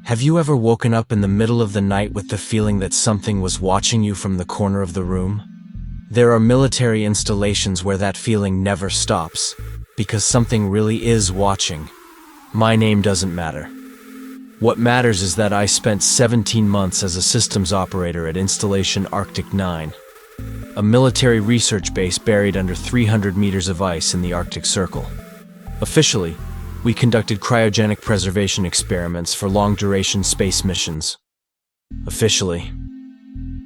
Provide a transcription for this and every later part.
Have you ever woken up in the middle of the night with the feeling that something was watching you from the corner of the room? There are military installations where that feeling never stops, because something really is watching. My name doesn't matter. What matters is that I spent 17 months as a systems operator at Installation Arctic 9, a military research base buried under 300 meters of ice in the Arctic Circle. Officially, we conducted cryogenic preservation experiments for long-duration space missions. Officially,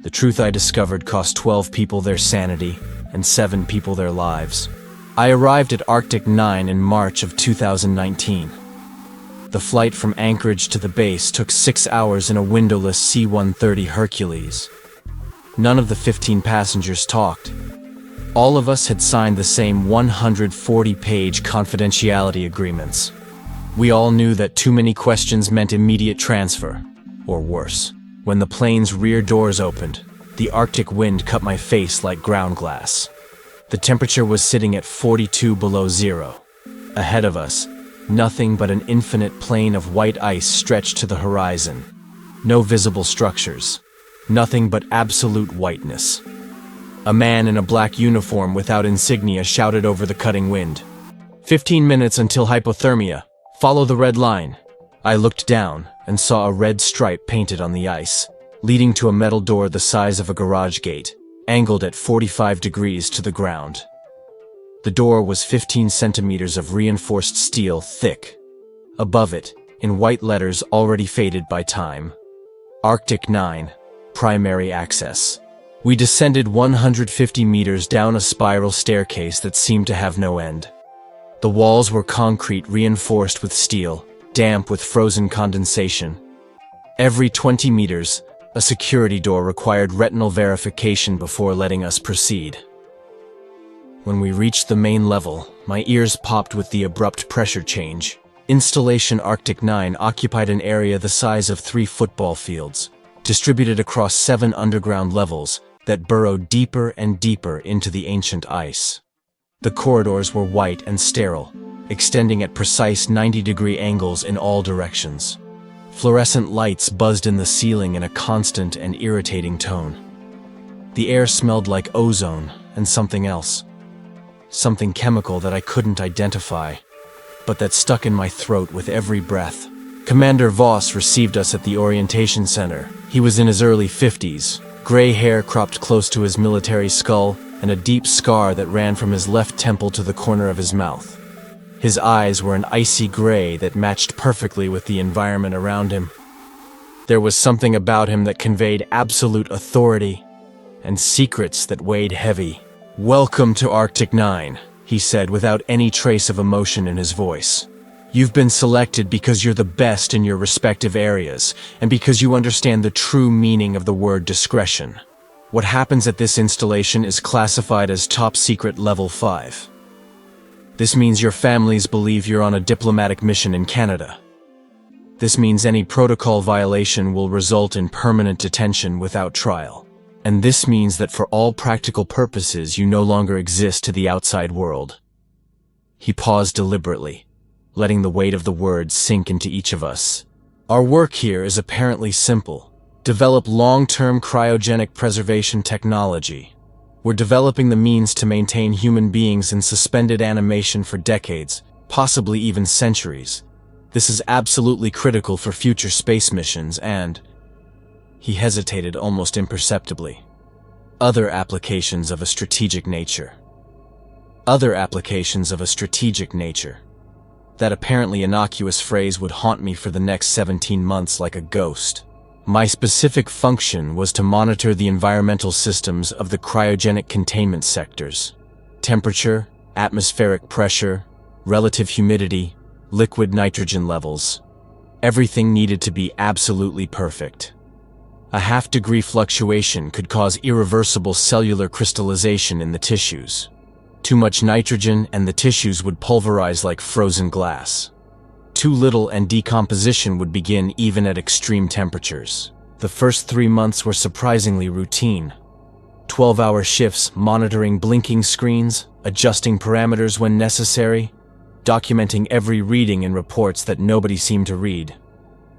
the truth I discovered cost 12 people their sanity and 7 people their lives. I arrived at Arctic 9 in March of 2019. The flight from Anchorage to the base took 6 hours in a windowless C-130 Hercules. None of the 15 passengers talked. All of us had signed the same 140-page confidentiality agreements. We all knew that too many questions meant immediate transfer, or worse. When the plane's rear doors opened, the Arctic wind cut my face like ground glass. The temperature was sitting at 42 below zero. Ahead of us, nothing but an infinite plain of white ice stretched to the horizon. No visible structures. Nothing but absolute whiteness. A man in a black uniform without insignia shouted over the cutting wind. 15 minutes until hypothermia. Follow the red line. I looked down and saw a red stripe painted on the ice, leading to a metal door the size of a garage gate, angled at 45 degrees to the ground. The door was 15 centimeters of reinforced steel thick. Above it, in white letters already faded by time, Arctic 9, primary access. We descended 150 meters down a spiral staircase that seemed to have no end. The walls were concrete reinforced with steel, damp with frozen condensation. Every 20 meters, a security door required retinal verification before letting us proceed. When we reached the main level, my ears popped with the abrupt pressure change. Installation Arctic 9 occupied an area the size of 3 football fields, distributed across 7 underground levels that burrowed deeper and deeper into the ancient ice. The corridors were white and sterile, extending at precise 90-degree angles in all directions. Fluorescent lights buzzed in the ceiling in a constant and irritating tone. The air smelled like ozone and something else. Something chemical that I couldn't identify, but that stuck in my throat with every breath. Commander Voss received us at the orientation center. He was in his early 50s, gray hair cropped close to his military skull, and a deep scar that ran from his left temple to the corner of his mouth. His eyes were an icy gray that matched perfectly with the environment around him. There was something about him that conveyed absolute authority and secrets that weighed heavy. "Welcome to Arctic 9, he said without any trace of emotion in his voice. You've been selected because you're the best in your respective areas, and because you understand the true meaning of the word discretion. What happens at this installation is classified as top secret level 5. This means your families believe you're on a diplomatic mission in Canada. This means any protocol violation will result in permanent detention without trial. And this means that for all practical purposes you no longer exist to the outside world." He paused deliberately, letting the weight of the words sink into each of us. "Our work here is apparently simple. Develop long-term cryogenic preservation technology. We're developing the means to maintain human beings in suspended animation for decades, possibly even centuries. This is absolutely critical for future space missions and..." He hesitated almost imperceptibly. "Other applications of a strategic nature. Other applications of a strategic nature." That apparently innocuous phrase would haunt me for the next 17 months like a ghost. My specific function was to monitor the environmental systems of the cryogenic containment sectors. Temperature, atmospheric pressure, relative humidity, liquid nitrogen levels. Everything needed to be absolutely perfect. A half-degree fluctuation could cause irreversible cellular crystallization in the tissues. Too much nitrogen and the tissues would pulverize like frozen glass. Too little and decomposition would begin even at extreme temperatures. The first 3 months were surprisingly routine. 12-hour shifts monitoring blinking screens, adjusting parameters when necessary, documenting every reading in reports that nobody seemed to read.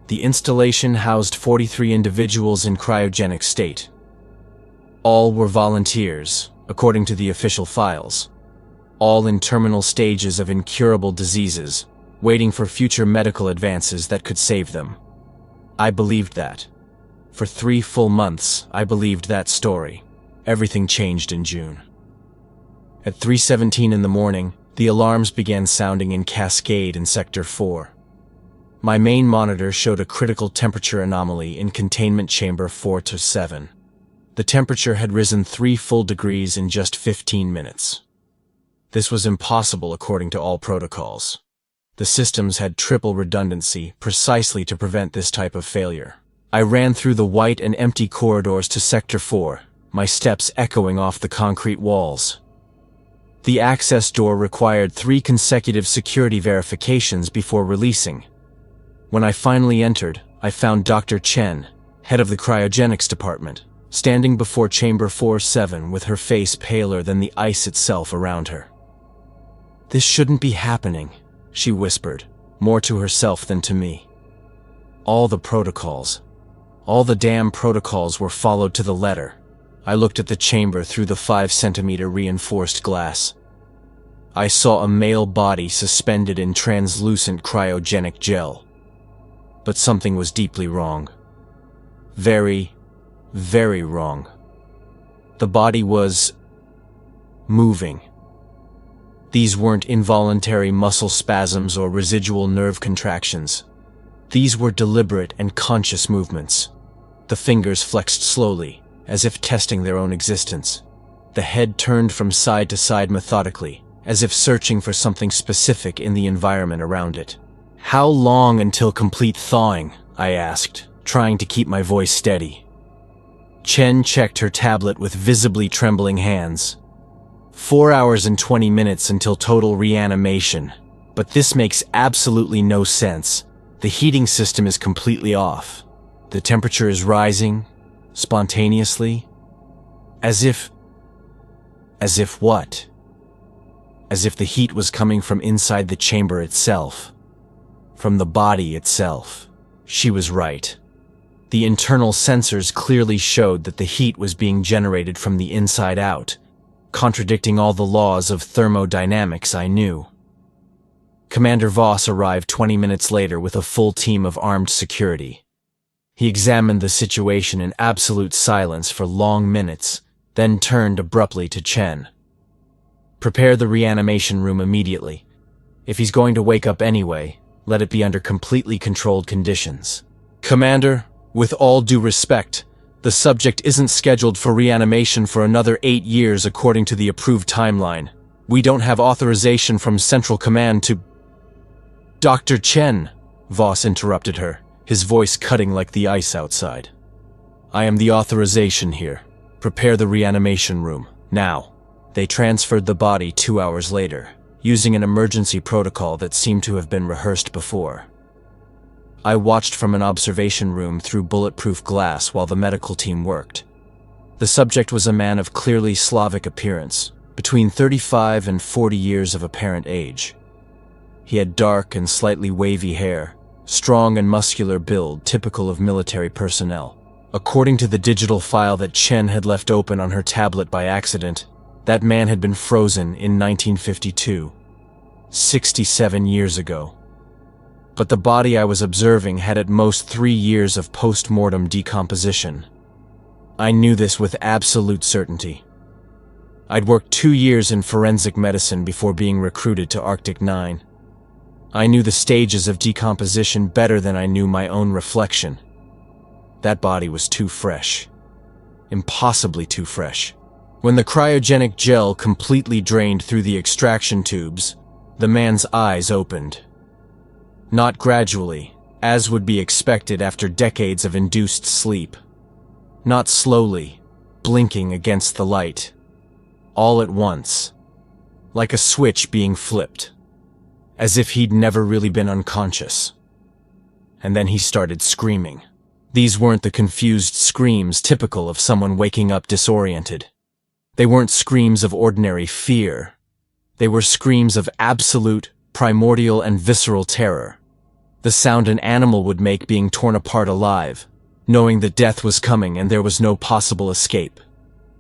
The installation housed 43 individuals in cryogenic state. All were volunteers, according to the official files. All in terminal stages of incurable diseases, waiting for future medical advances that could save them. I believed that. For 3 full months, I believed that story. Everything changed in June. At 3:17 in the morning, the alarms began sounding in cascade in Sector 4. My main monitor showed a critical temperature anomaly in containment chamber 4-7. The temperature had risen 3 full degrees in just 15 minutes. This was impossible according to all protocols. The systems had triple redundancy precisely to prevent this type of failure. I ran through the white and empty corridors to Sector 4, my steps echoing off the concrete walls. The access door required 3 consecutive security verifications before releasing. When I finally entered, I found Dr. Chen, head of the cryogenics department, standing before chamber 4-7 with her face paler than the ice itself around her. "This shouldn't be happening," she whispered, more to herself than to me. All the damn protocols were followed to the letter. I looked at the chamber through the 5-centimeter reinforced glass. I saw a male body suspended in translucent cryogenic gel. But something was deeply wrong. Very, very wrong. The body was moving. These weren't involuntary muscle spasms or residual nerve contractions. These were deliberate and conscious movements. The fingers flexed slowly, as if testing their own existence. The head turned from side to side methodically, as if searching for something specific in the environment around it. "How long until complete thawing?" I asked, trying to keep my voice steady. Chen checked her tablet with visibly trembling hands. 4 hours and 20 minutes until total reanimation. But this makes absolutely no sense. The heating system is completely off. The temperature is rising, spontaneously. As if what? As if the heat was coming from inside the chamber itself. From the body itself. She was right. The internal sensors clearly showed that the heat was being generated from the inside out, contradicting all the laws of thermodynamics I knew. Commander Voss arrived 20 minutes later with a full team of armed security. He examined the situation in absolute silence for long minutes, then turned abruptly to Chen. "Prepare the reanimation room immediately. If he's going to wake up anyway, let it be under completely controlled conditions." "Commander, with all due respect, the subject isn't scheduled for reanimation for another 8 years according to the approved timeline. We don't have authorization from Central Command to—" "Dr. Chen," Voss interrupted her, his voice cutting like the ice outside. "I am the authorization here. Prepare the reanimation room, now." They transferred the body 2 hours later, using an emergency protocol that seemed to have been rehearsed before. I watched from an observation room through bulletproof glass while the medical team worked. The subject was a man of clearly Slavic appearance, between 35 and 40 years of apparent age. He had dark and slightly wavy hair, strong and muscular build typical of military personnel. According to the digital file that Chen had left open on her tablet by accident, that man had been frozen in 1952, 67 years ago. But the body I was observing had at most 3 years of post-mortem decomposition. I knew this with absolute certainty. I'd worked 2 years in forensic medicine before being recruited to Arctic 9. I knew the stages of decomposition better than I knew my own reflection. That body was too fresh. Impossibly too fresh. When the cryogenic gel completely drained through the extraction tubes, the man's eyes opened. Not gradually, as would be expected after decades of induced sleep. Not slowly, blinking against the light. All at once. Like a switch being flipped. As if he'd never really been unconscious. And then he started screaming. These weren't the confused screams typical of someone waking up disoriented. They weren't screams of ordinary fear. They were screams of absolute, primordial and visceral terror. The sound an animal would make being torn apart alive, knowing that death was coming and there was no possible escape.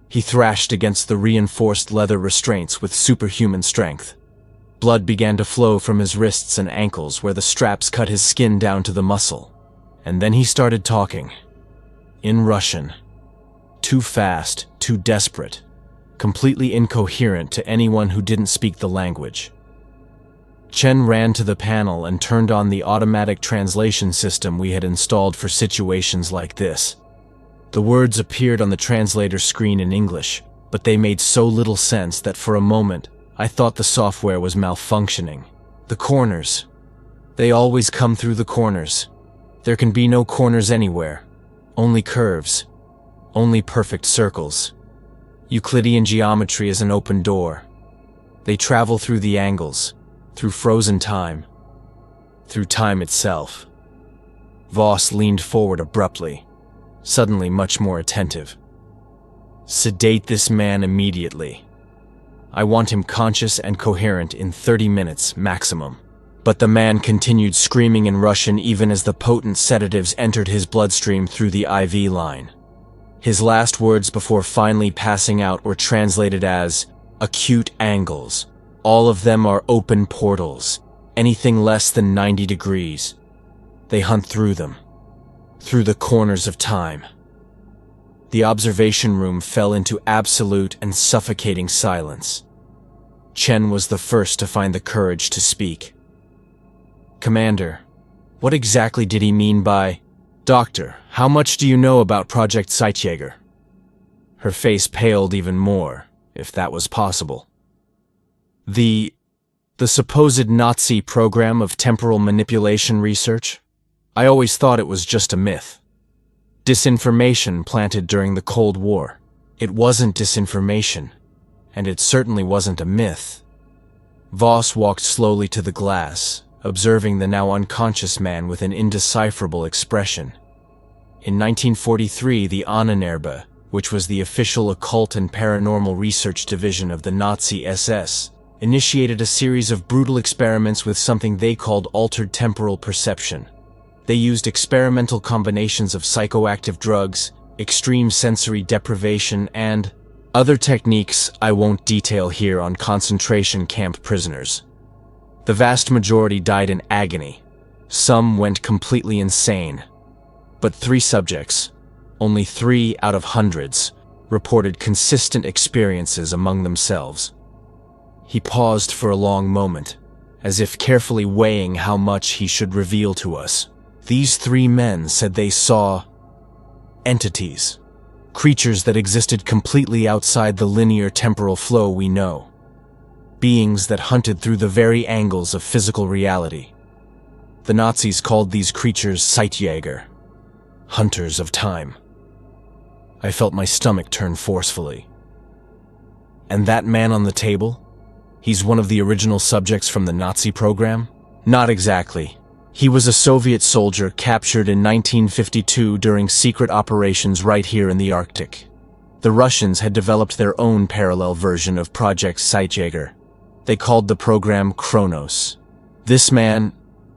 He thrashed against the reinforced leather restraints with superhuman strength. Blood began to flow from his wrists and ankles where the straps cut his skin down to the muscle. And then he started talking. In Russian. Too fast, too desperate, completely incoherent to anyone who didn't speak the language. Chen ran to the panel and turned on the automatic translation system we had installed for situations like this. The words appeared on the translator screen in English, but they made so little sense that for a moment I thought the software was malfunctioning. The corners. They always come through the corners. There can be no corners anywhere. Only curves. Only perfect circles. Euclidean geometry is an open door. They travel through the angles, through frozen time, through time itself. Voss leaned forward abruptly, suddenly much more attentive. Sedate this man immediately. I want him conscious and coherent in 30 minutes maximum. But the man continued screaming in Russian even as the potent sedatives entered his bloodstream through the IV line. His last words before finally passing out were translated as, acute angles. All of them are open portals. Anything less than 90 degrees. They hunt through them. Through the corners of time. The observation room fell into absolute and suffocating silence. Chen was the first to find the courage to speak. Commander, what exactly did he mean by, Doctor, how much do you know about Project Sci-fi? Her face paled even more, if that was possible. The supposed Nazi program of temporal manipulation research? I always thought it was just a myth. Disinformation planted during the Cold War. It wasn't disinformation, and it certainly wasn't a myth. Voss walked slowly to the glass, observing the now unconscious man with an indecipherable expression. In 1943, the Ahnenerbe, which was the official occult and paranormal research division of the Nazi SS, initiated a series of brutal experiments with something they called altered temporal perception. They used experimental combinations of psychoactive drugs, extreme sensory deprivation, and other techniques I won't detail here on concentration camp prisoners. The vast majority died in agony. Some went completely insane. But 3 subjects, only 3 out of hundreds, reported consistent experiences among themselves. He paused for a long moment, as if carefully weighing how much he should reveal to us. These 3 men said they saw entities, creatures that existed completely outside the linear temporal flow we know. Beings that hunted through the very angles of physical reality. The Nazis called these creatures Zeitjäger, hunters of time. I felt my stomach turn forcefully. And that man on the table? He's one of the original subjects from the Nazi program? Not exactly. He was a Soviet soldier captured in 1952 during secret operations right here in the Arctic. The Russians had developed their own parallel version of Project Zeitjäger. They called the program Kronos. This man,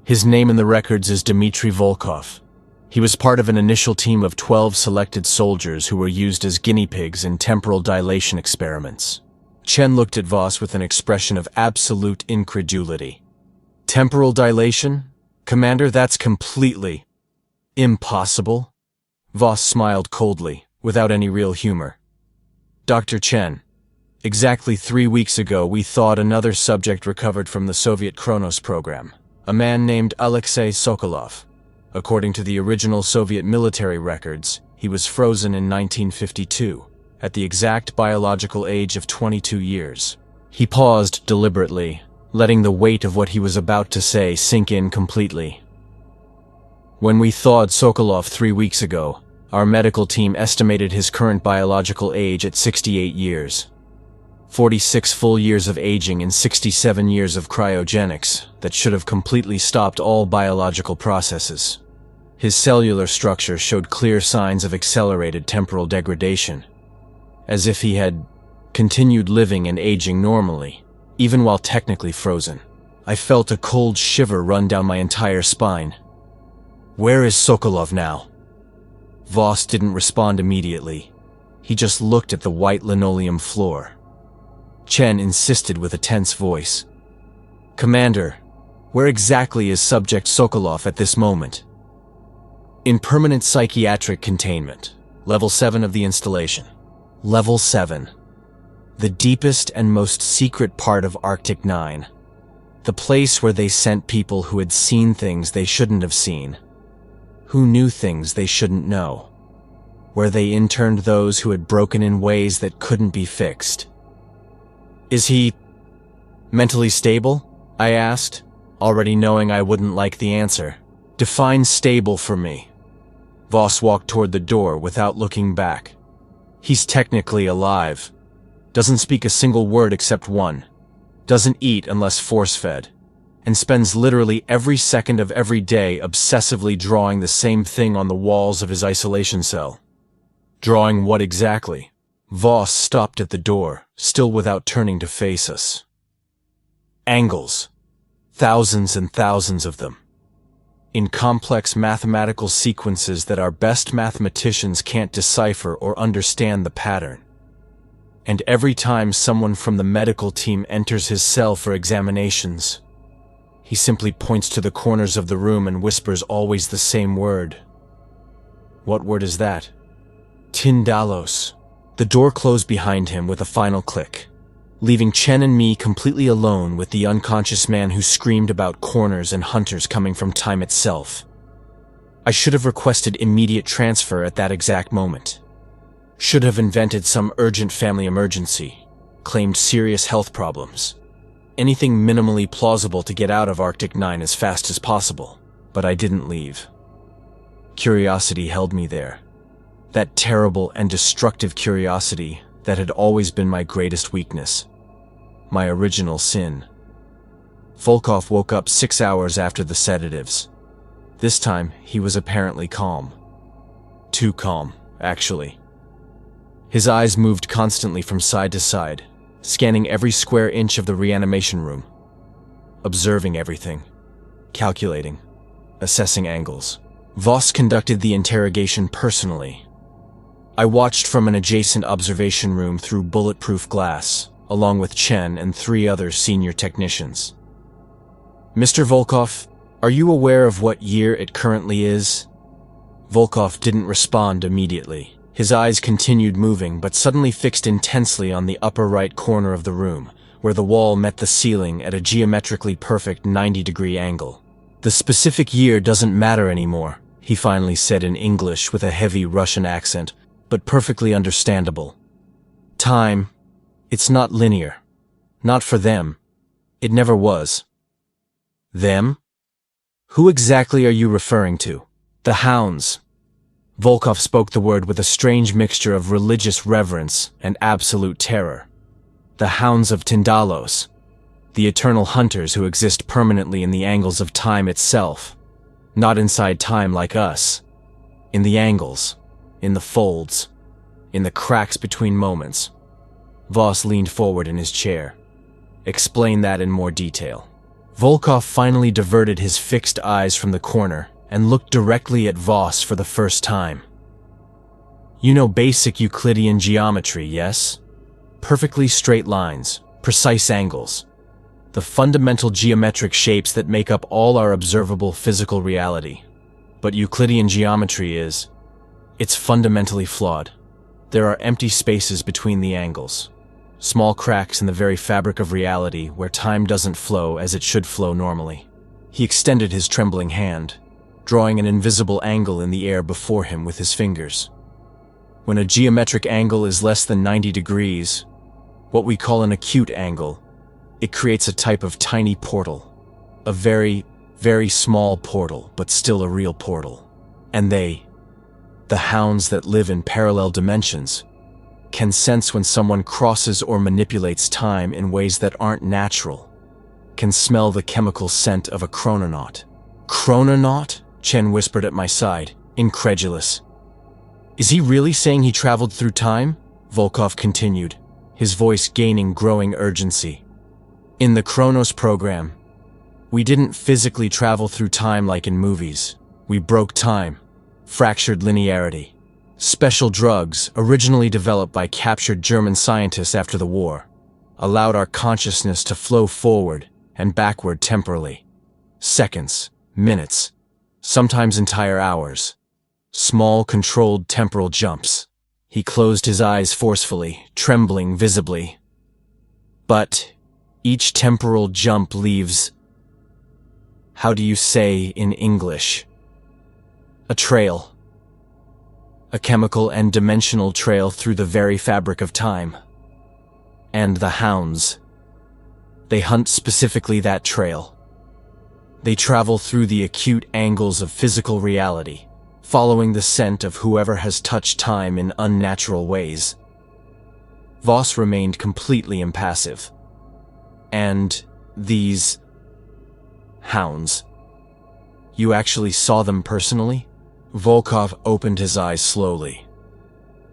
his name in the records is Dmitry Volkov. He was part of an initial team of 12 selected soldiers who were used as guinea pigs in temporal dilation experiments. Chen looked at Voss with an expression of absolute incredulity. Temporal dilation? Commander, that's completely impossible. Voss smiled coldly, without any real humor. Dr. Chen, exactly 3 weeks ago we thought another subject recovered from the Soviet Kronos program, a man named Alexei Sokolov. According to the original Soviet military records, he was frozen in 1952, at the exact biological age of 22 years. He paused deliberately, letting the weight of what he was about to say sink in completely. When we thawed Sokolov 3 weeks ago, our medical team estimated his current biological age at 68 years. 46 full years of aging and 67 years of cryogenics that should have completely stopped all biological processes. His cellular structure showed clear signs of accelerated temporal degradation, as if he had continued living and aging normally, even while technically frozen. I felt a cold shiver run down my entire spine. Where is Sokolov now? Voss didn't respond immediately. He just looked at the white linoleum floor. Chen insisted with a tense voice. Commander, where exactly is Subject Sokolov at this moment? In permanent psychiatric containment, level 7 of the installation. Level 7. The deepest and most secret part of Arctic 9. The place where they sent people who had seen things they shouldn't have seen. Who knew things they shouldn't know. Where they interned those who had broken in ways that couldn't be fixed. Is he mentally stable? I asked, already knowing I wouldn't like the answer. Define stable for me. Voss walked toward the door without looking back. He's technically alive. Doesn't speak a single word except one. Doesn't eat unless force-fed. And spends literally every second of every day obsessively drawing the same thing on the walls of his isolation cell. Drawing what exactly? Voss stopped at the door, still without turning to face us. Angles. Thousands and thousands of them. In complex mathematical sequences that our best mathematicians can't decipher or understand the pattern. And every time someone from the medical team enters his cell for examinations, he simply points to the corners of the room and whispers always the same word. What word is that? Tindalos. The door closed behind him with a final click, leaving Chen and me completely alone with the unconscious man who screamed about corners and hunters coming from time itself. I should have requested immediate transfer at that exact moment. Should have invented some urgent family emergency, claimed serious health problems. Anything minimally plausible to get out of Arctic 9 as fast as possible, but I didn't leave. Curiosity held me there. That terrible and destructive curiosity that had always been my greatest weakness. My original sin. Volkov woke up 6 hours after the sedatives. This time, he was apparently calm. Too calm, actually. His eyes moved constantly from side to side, scanning every square inch of the reanimation room. Observing everything. Calculating. Assessing angles. Voss conducted the interrogation personally. I watched from an adjacent observation room through bulletproof glass, along with Chen and 3 other senior technicians. Mr. Volkov, are you aware of what year it currently is? Volkov didn't respond immediately. His eyes continued moving, but suddenly fixed intensely on the upper right corner of the room, where the wall met the ceiling at a geometrically perfect 90-degree angle. The specific year doesn't matter anymore, he finally said in English with a heavy Russian accent, but perfectly understandable. Time, it's not linear. Not for them. It never was. Them? Who exactly are you referring to? The Hounds. Volkov spoke the word with a strange mixture of religious reverence and absolute terror. The Hounds of Tindalos. The eternal hunters who exist permanently in the angles of time itself. Not inside time like us. In the angles. In the folds. In the cracks between moments. Voss leaned forward in his chair. Explain that in more detail. Volkov finally diverted his fixed eyes from the corner and looked directly at Voss for the first time. You know basic Euclidean geometry, yes? Perfectly straight lines, precise angles. The fundamental geometric shapes that make up all our observable physical reality. But Euclidean geometry it's fundamentally flawed. There are empty spaces between the angles. Small cracks in the very fabric of reality where time doesn't flow as it should flow normally. He extended his trembling hand, drawing an invisible angle in the air before him with his fingers. When a geometric angle is less than 90 degrees, what we call an acute angle, it creates a type of tiny portal. A very, very small portal, but still a real portal. And the hounds that live in parallel dimensions, can sense when someone crosses or manipulates time in ways that aren't natural, can smell the chemical scent of a chrononaut. Chrononaut? Chen whispered at my side, incredulous. Is he really saying he traveled through time? Volkov continued, his voice gaining growing urgency. In the Chronos program, We didn't physically travel through time like in movies. We broke time, fractured linearity. Special drugs, originally developed by captured German scientists after the war, allowed our consciousness to flow forward and backward temporally. Seconds, minutes, sometimes entire hours. Small, controlled temporal jumps. He closed his eyes forcefully, trembling visibly. But each temporal jump leaves, how do you say in English? A trail. A chemical and dimensional trail through the very fabric of time. And the hounds. They hunt specifically that trail. They travel through the acute angles of physical reality, following the scent of whoever has touched time in unnatural ways. Voss remained completely impassive. And these hounds, you actually saw them personally? Volkov opened his eyes slowly.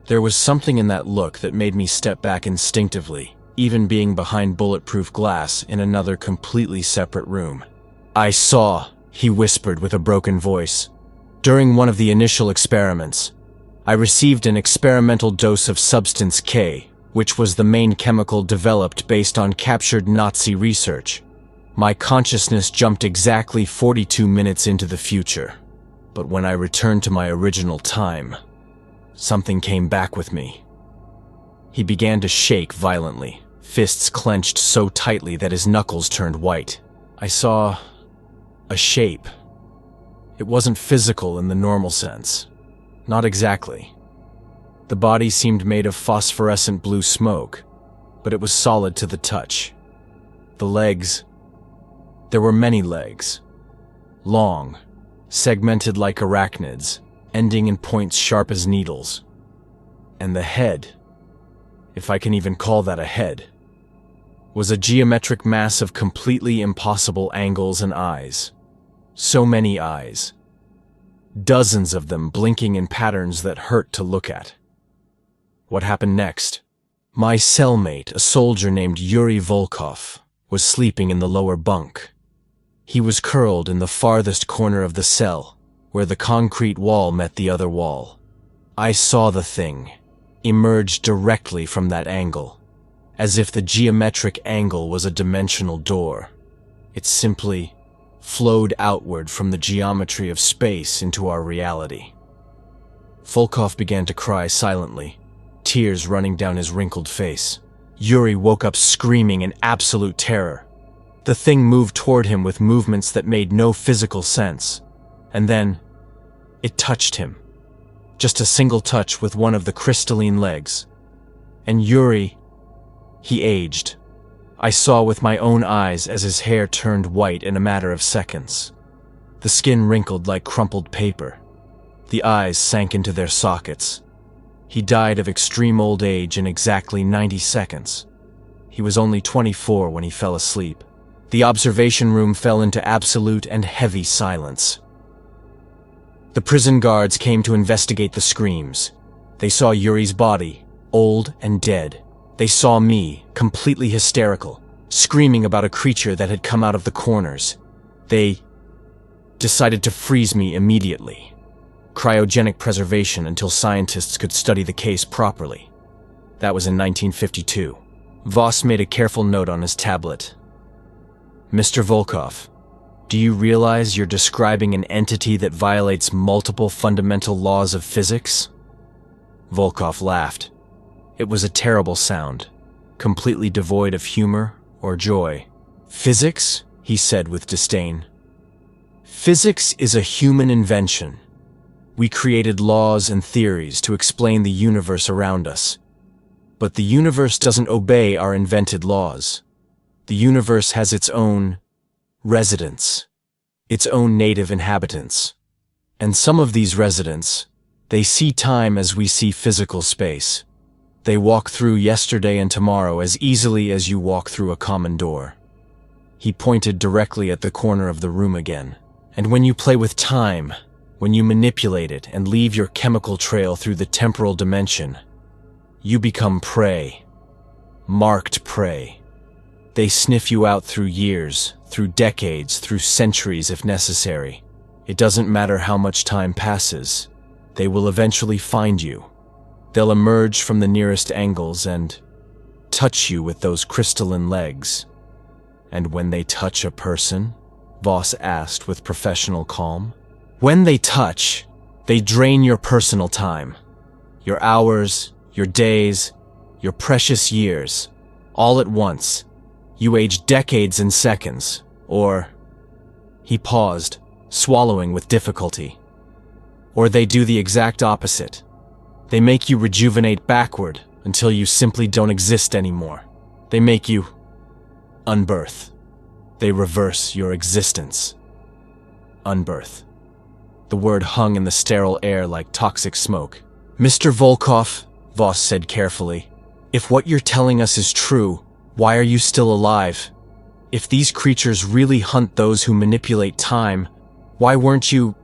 There was something in that look that made me step back instinctively, even being behind bulletproof glass in another completely separate room. I saw, he whispered with a broken voice. During one of the initial experiments, I received an experimental dose of substance K, which was the main chemical developed based on captured Nazi research. My consciousness jumped exactly 42 minutes into the future. But when I returned to my original time, something came back with me. He began to shake violently, fists clenched so tightly that his knuckles turned white. I saw a shape. It wasn't physical in the normal sense. Not exactly. The body seemed made of phosphorescent blue smoke, but it was solid to the touch. The legs. There were many legs. Long, segmented like arachnids, ending in points sharp as needles. And the head, if I can even call that a head, was a geometric mass of completely impossible angles and eyes. So many eyes. Dozens of them blinking in patterns that hurt to look at. What happened next? My cellmate, a soldier named Yuri Volkov, was sleeping in the lower bunk. He was curled in the farthest corner of the cell, where the concrete wall met the other wall. I saw the thing emerge directly from that angle, as if the geometric angle was a dimensional door. It simply flowed outward from the geometry of space into our reality. Volkov began to cry silently, tears running down his wrinkled face. Yuri woke up screaming in absolute terror. The thing moved toward him with movements that made no physical sense. And then, it touched him. Just a single touch with one of the crystalline legs. And Yuri, he aged. I saw with my own eyes as his hair turned white in a matter of seconds. The skin wrinkled like crumpled paper. The eyes sank into their sockets. He died of extreme old age in exactly 90 seconds. He was only 24 when he fell asleep. The observation room fell into absolute and heavy silence. The prison guards came to investigate the screams. They saw Yuri's body, old and dead. They saw me, completely hysterical, screaming about a creature that had come out of the corners. They decided to freeze me immediately. Cryogenic preservation until scientists could study the case properly. That was in 1952. Voss made a careful note on his tablet. Mr. Volkov, do you realize you're describing an entity that violates multiple fundamental laws of physics? Volkov laughed. It was a terrible sound, completely devoid of humor or joy. Physics? He said with disdain. Physics is a human invention. We created laws and theories to explain the universe around us. But the universe doesn't obey our invented laws. The universe has its own residents, its own native inhabitants. And some of these residents, they see time as we see physical space. They walk through yesterday and tomorrow as easily as you walk through a common door. He pointed directly at the corner of the room again. And when you play with time, when you manipulate it and leave your chemical trail through the temporal dimension, you become prey. Marked prey. They sniff you out through years, through decades, through centuries if necessary. It doesn't matter how much time passes. They will eventually find you. They'll emerge from the nearest angles and touch you with those crystalline legs. And when they touch a person, Voss asked with professional calm, when they touch, they drain your personal time. Your hours, your days, your precious years, all at once. You age decades in seconds, or... He paused, swallowing with difficulty. Or they do the exact opposite. They make you rejuvenate backward until you simply don't exist anymore. They make you unbirth. They reverse your existence. Unbirth. The word hung in the sterile air like toxic smoke. Mr. Volkov, Voss said carefully, if what you're telling us is true, why are you still alive? If these creatures really hunt those who manipulate time, why weren't you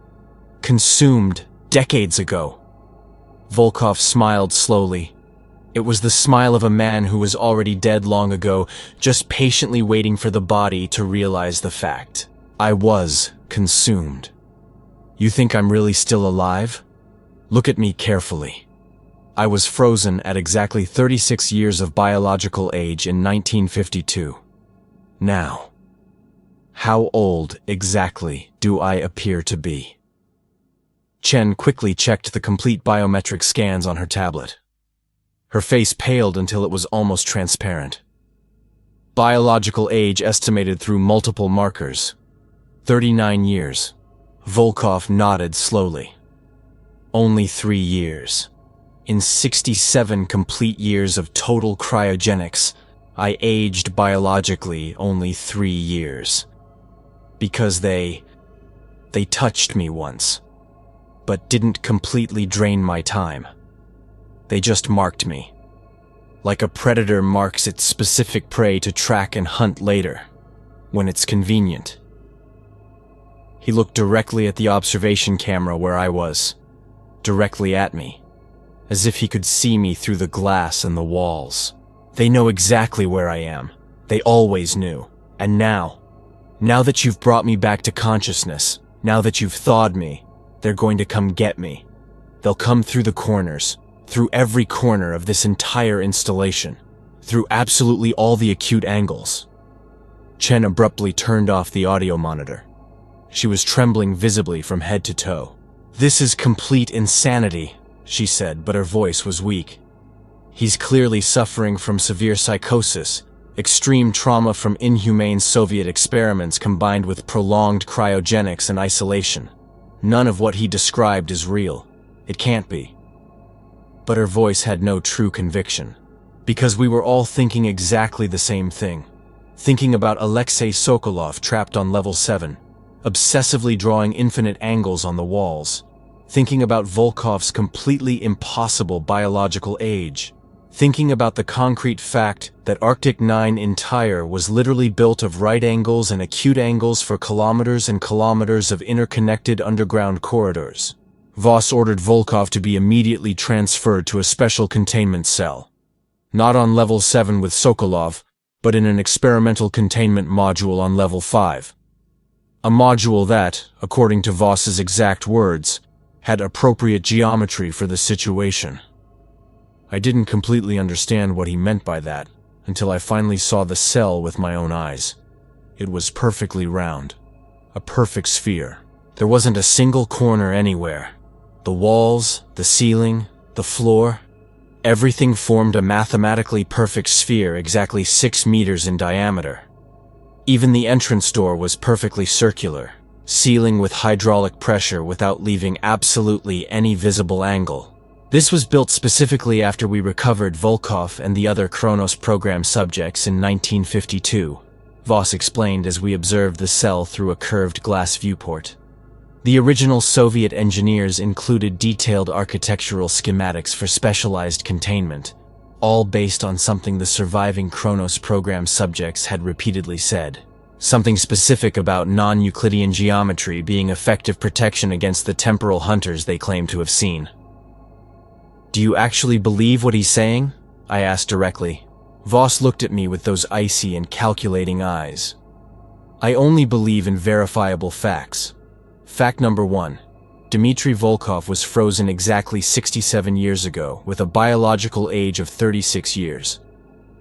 consumed decades ago? Volkov smiled slowly. It was the smile of a man who was already dead long ago, just patiently waiting for the body to realize the fact. I was consumed. You think I'm really still alive? Look at me carefully. I was frozen at exactly 36 years of biological age in 1952. Now, how old exactly do I appear to be? Chen quickly checked the complete biometric scans on her tablet. Her face paled until it was almost transparent. Biological age estimated through multiple markers. 39 years. Volkov nodded slowly. Only 3 years. In 67 complete years of total cryogenics, I aged biologically only 3 years. Because they touched me once, but didn't completely drain my time. They just marked me. Like a predator marks its specific prey to track and hunt later, when it's convenient. He looked directly at the observation camera where I was, directly at me, as if he could see me through the glass and the walls. They know exactly where I am. They always knew. And now that you've brought me back to consciousness, now that you've thawed me, they're going to come get me. They'll come through the corners, through every corner of this entire installation, through absolutely all the acute angles. Chen abruptly turned off the audio monitor. She was trembling visibly from head to toe. This is complete insanity, she said, but her voice was weak. He's clearly suffering from severe psychosis, extreme trauma from inhumane Soviet experiments combined with prolonged cryogenics and isolation. None of what he described is real. It can't be. But her voice had no true conviction. Because we were all thinking exactly the same thing. Thinking about Alexei Sokolov trapped on level 7. Obsessively drawing infinite angles on the walls. Thinking about Volkov's completely impossible biological age. Thinking about the concrete fact that Arctic 9 entire was literally built of right angles and acute angles for kilometers and kilometers of interconnected underground corridors. Voss ordered Volkov to be immediately transferred to a special containment cell. Not on level 7 with Sokolov, but in an experimental containment module on level 5. A module that, according to Voss's exact words, had appropriate geometry for the situation. I didn't completely understand what he meant by that, until I finally saw the cell with my own eyes. It was perfectly round. A perfect sphere. There wasn't a single corner anywhere. The walls, the ceiling, the floor, everything formed a mathematically perfect sphere exactly 6 meters in diameter. Even the entrance door was perfectly circular, sealing with hydraulic pressure without leaving absolutely any visible angle. This was built specifically after we recovered Volkov and the other Kronos program subjects in 1952, Voss explained as we observed the cell through a curved glass viewport. The original Soviet engineers included detailed architectural schematics for specialized containment, all based on something the surviving Kronos program subjects had repeatedly said. Something specific about non-Euclidean geometry being effective protection against the temporal hunters they claimed to have seen. Do you actually believe what he's saying? I asked directly. Voss looked at me with those icy and calculating eyes. I only believe in verifiable facts. Fact number 1. Dmitry Volkov was frozen exactly 67 years ago, with a biological age of 36 years.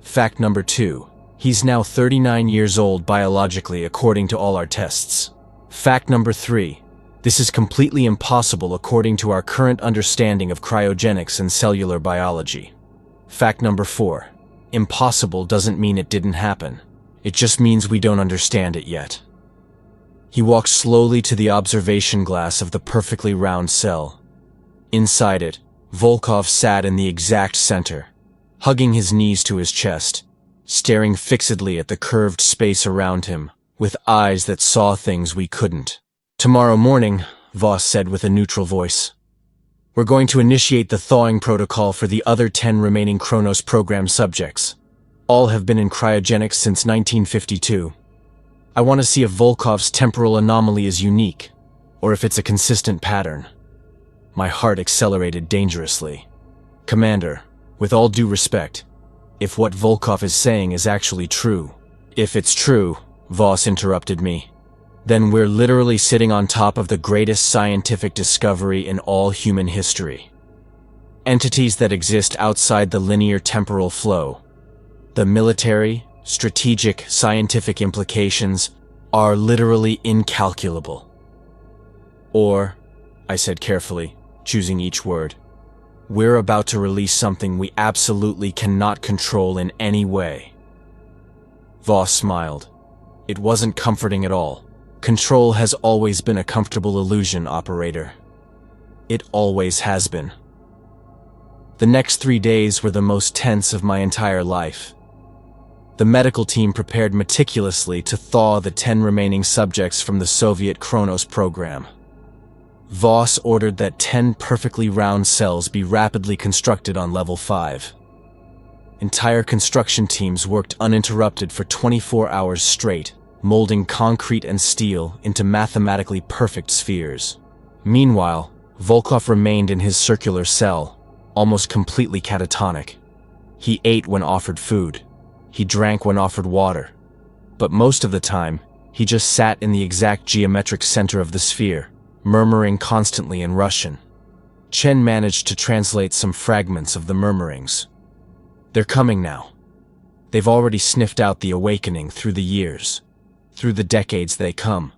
Fact number 2. He's now 39 years old biologically according to all our tests. Fact number 3. This is completely impossible according to our current understanding of cryogenics and cellular biology. Fact number 4. Impossible doesn't mean it didn't happen. It just means we don't understand it yet. He walked slowly to the observation glass of the perfectly round cell. Inside it, Volkov sat in the exact center, hugging his knees to his chest, staring fixedly at the curved space around him, with eyes that saw things we couldn't. "Tomorrow morning," Voss said with a neutral voice, "we're going to initiate the thawing protocol for the other 10 remaining Kronos program subjects. All have been in cryogenics since 1952. I want to see if Volkov's temporal anomaly is unique, or if it's a consistent pattern." My heart accelerated dangerously. "Commander, with all due respect, if what Volkov is saying is actually true..." "If it's true," Voss interrupted me, "then we're literally sitting on top of the greatest scientific discovery in all human history. Entities that exist outside the linear temporal flow. The military, strategic, scientific implications are literally incalculable." "Or," I said carefully, choosing each word, "we're about to release something we absolutely cannot control in any way." Voss smiled. "It wasn't comforting at all. Control has always been a comfortable illusion, operator. It always has been." The next 3 days were the most tense of my entire life. The medical team prepared meticulously to thaw the 10 remaining subjects from the Soviet Kronos program. Voss ordered that 10 perfectly round cells be rapidly constructed on level 5. Entire construction teams worked uninterrupted for 24 hours straight, molding concrete and steel into mathematically perfect spheres. Meanwhile, Volkov remained in his circular cell, almost completely catatonic. He ate when offered food. He drank when offered water. But most of the time, he just sat in the exact geometric center of the sphere, murmuring constantly in Russian. Chen managed to translate some fragments of the murmurings. "They're coming now. They've already sniffed out the awakening through the years. Through the decades they come,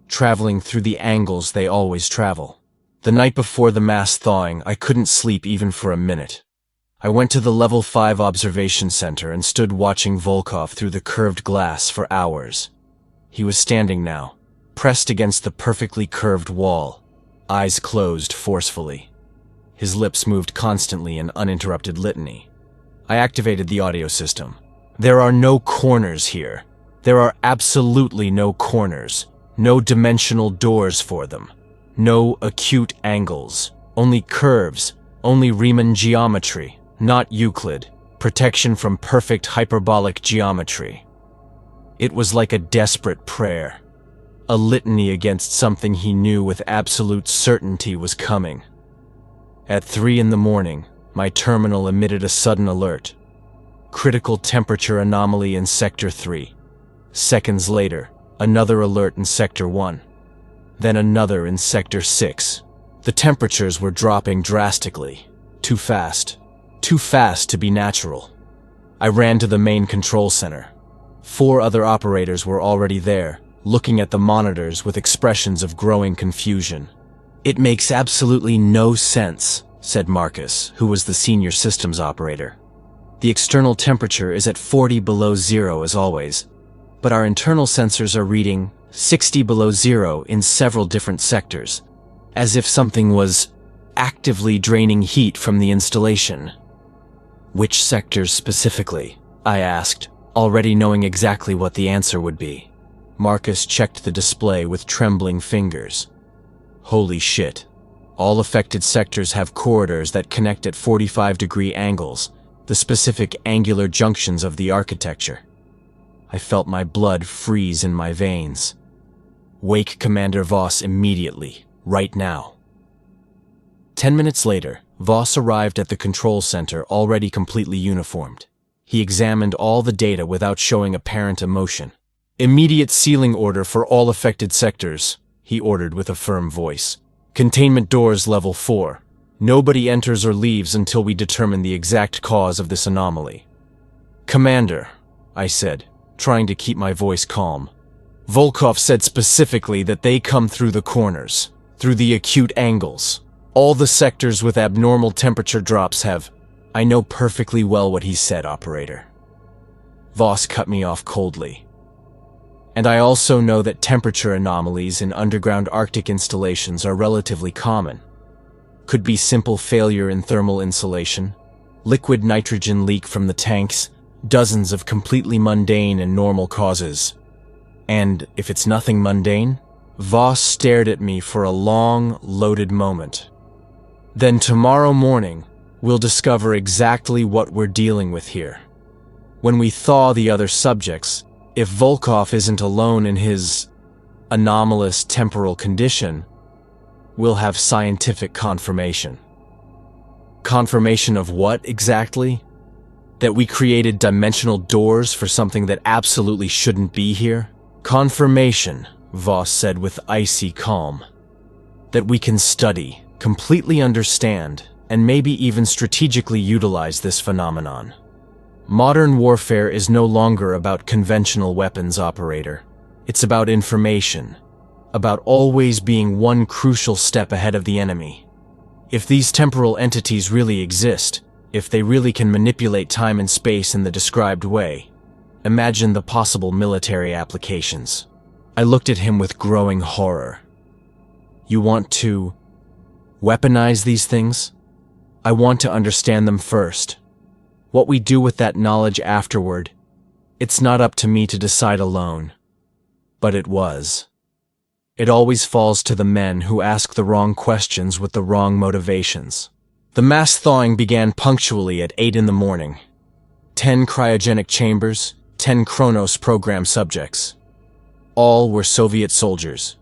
traveling through the angles they always travel." The night before the mass thawing, I couldn't sleep even for a minute. I went to the level 5 observation center and stood watching Volkov through the curved glass for hours. He was standing now, pressed against the perfectly curved wall, eyes closed forcefully. His lips moved constantly in uninterrupted litany. I activated the audio system. "There are no corners here. There are absolutely no corners. No dimensional doors for them. No acute angles. Only curves. Only Riemann geometry. Not Euclid. Protection from perfect hyperbolic geometry." It was like a desperate prayer. A litany against something he knew with absolute certainty was coming. At 3 in the morning, my terminal emitted a sudden alert. "Critical temperature anomaly in Sector 3. Seconds later, another alert in Sector 1. Then another in Sector 6. The temperatures were dropping drastically. Too fast. Too fast to be natural. I ran to the main control center. 4 other operators were already there, looking at the monitors with expressions of growing confusion. "It makes absolutely no sense," said Marcus, who was the senior systems operator. "The external temperature is at 40 below zero as always, but our internal sensors are reading 60 below zero in several different sectors, as if something was actively draining heat from the installation." "Which sectors specifically?" I asked, already knowing exactly what the answer would be. Marcus checked the display with trembling fingers. "Holy shit. All affected sectors have corridors that connect at 45-degree angles, the specific angular junctions of the architecture." I felt my blood freeze in my veins. "Wake Commander Voss immediately, right now." 10 minutes later, Voss arrived at the control center already completely uniformed. He examined all the data without showing apparent emotion. "Immediate sealing order for all affected sectors," he ordered with a firm voice. "Containment doors level 4. Nobody enters or leaves until we determine the exact cause of this anomaly." "Commander," I said, trying to keep my voice calm. "Volkov said specifically that they come through the corners, through the acute angles. All the sectors with abnormal temperature drops have—" "I know perfectly well what he said, operator." Voss cut me off coldly. "And I also know that temperature anomalies in underground Arctic installations are relatively common. Could be simple failure in thermal insulation, liquid nitrogen leak from the tanks, dozens of completely mundane and normal causes. And if it's nothing mundane?" Voss stared at me for a long, loaded moment. "Then tomorrow morning, we'll discover exactly what we're dealing with here. When we thaw the other subjects, if Volkov isn't alone in his anomalous temporal condition, we'll have scientific confirmation." "Confirmation of what, exactly? That we created dimensional doors for something that absolutely shouldn't be here?" "Confirmation," Voss said with icy calm, "that we can study, completely understand, and maybe even strategically utilize this phenomenon. Modern warfare is no longer about conventional weapons, operator. It's about information, about always being one crucial step ahead of the enemy. If these temporal entities really exist, if they really can manipulate time and space in the described way, imagine the possible military applications." I looked at him with growing horror. "You want to weaponize these things? I want to understand them first. What we do with that knowledge afterward, it's not up to me to decide alone." But it was. It always falls to the men who ask the wrong questions with the wrong motivations. The mass thawing began punctually at 8 in the morning. 10 cryogenic chambers, 10 Kronos program subjects. All were Soviet soldiers.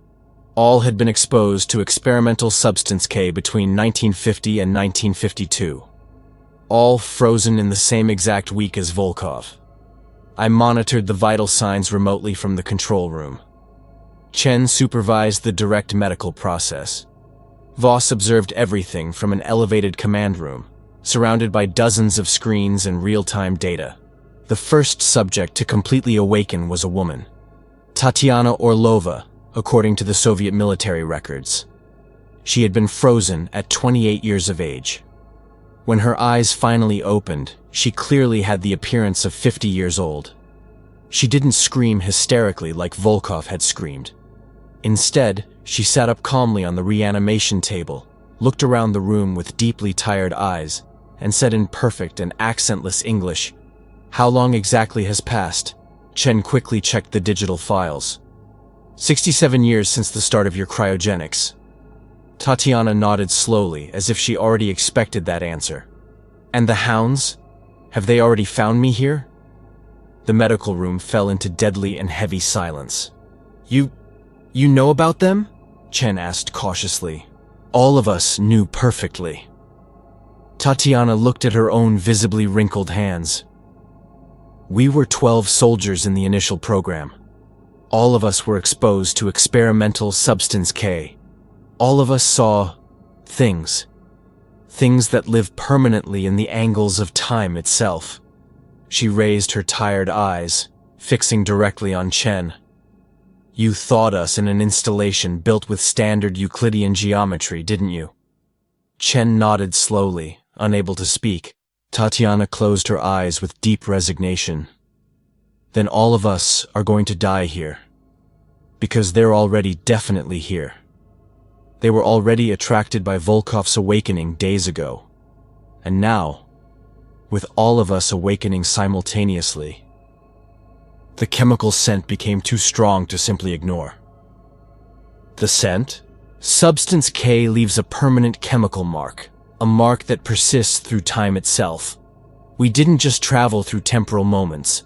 All had been exposed to experimental substance K between 1950 and 1952. All frozen in the same exact week as Volkov. I monitored the vital signs remotely from the control room. Chen supervised the direct medical process. Voss observed everything from an elevated command room, surrounded by dozens of screens and real-time data. The first subject to completely awaken was a woman, Tatiana Orlova, according to the Soviet military records. She had been frozen at 28 years of age. When her eyes finally opened, she clearly had the appearance of 50 years old. She didn't scream hysterically like Volkov had screamed. Instead, she sat up calmly on the reanimation table, looked around the room with deeply tired eyes, and said in perfect and accentless English, "How long exactly has passed?" Chen quickly checked the digital files. 67 years since the start of your cryogenics." Tatiana nodded slowly, as if she already expected that answer. "And the Hounds? Have they already found me here?" The medical room fell into deadly and heavy silence. You know about them?" Chen asked cautiously. All of us knew perfectly. Tatiana looked at her own visibly wrinkled hands. "We were 12 soldiers in the initial program. All of us were exposed to experimental substance K. All of us saw things. Things that live permanently in the angles of time itself." She raised her tired eyes, fixing directly on Chen. "You thought us in an installation built with standard Euclidean geometry, didn't you?" Chen nodded slowly, unable to speak. Tatiana closed her eyes with deep resignation. "Then all of us are going to die here. Because they're already definitely here. They were already attracted by Volkov's awakening days ago. And now, with all of us awakening simultaneously, the chemical scent became too strong to simply ignore." "The scent?" "Substance K leaves a permanent chemical mark, a mark that persists through time itself. We didn't just travel through temporal moments.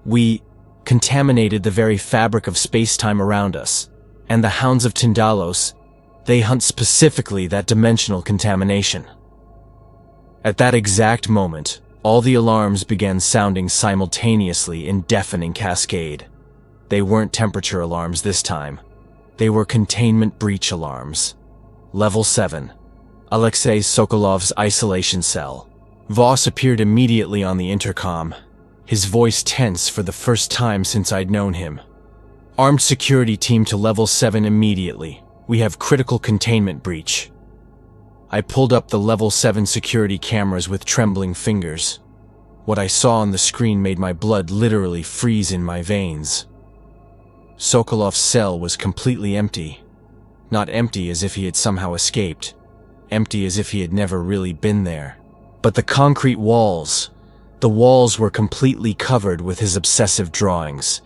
We contaminated the very fabric of space-time around us. And the Hounds of Tindalos, they hunt specifically that dimensional contamination." At that exact moment, All the alarms began sounding simultaneously in deafening cascade. They weren't temperature alarms this time. They were containment breach alarms. Level 7. Alexei Sokolov's isolation cell. Voss appeared immediately on the intercom, his voice tense for the first time since I'd known him. Armed security team to level 7 immediately. We have critical containment breach. I pulled up the level 7 security cameras with trembling fingers. What I saw on the screen made my blood literally freeze in my veins. Sokolov's cell was completely empty. Not empty as if he had somehow escaped. Empty as if he had never really been there. But the concrete walls. The walls were completely covered with his obsessive drawings.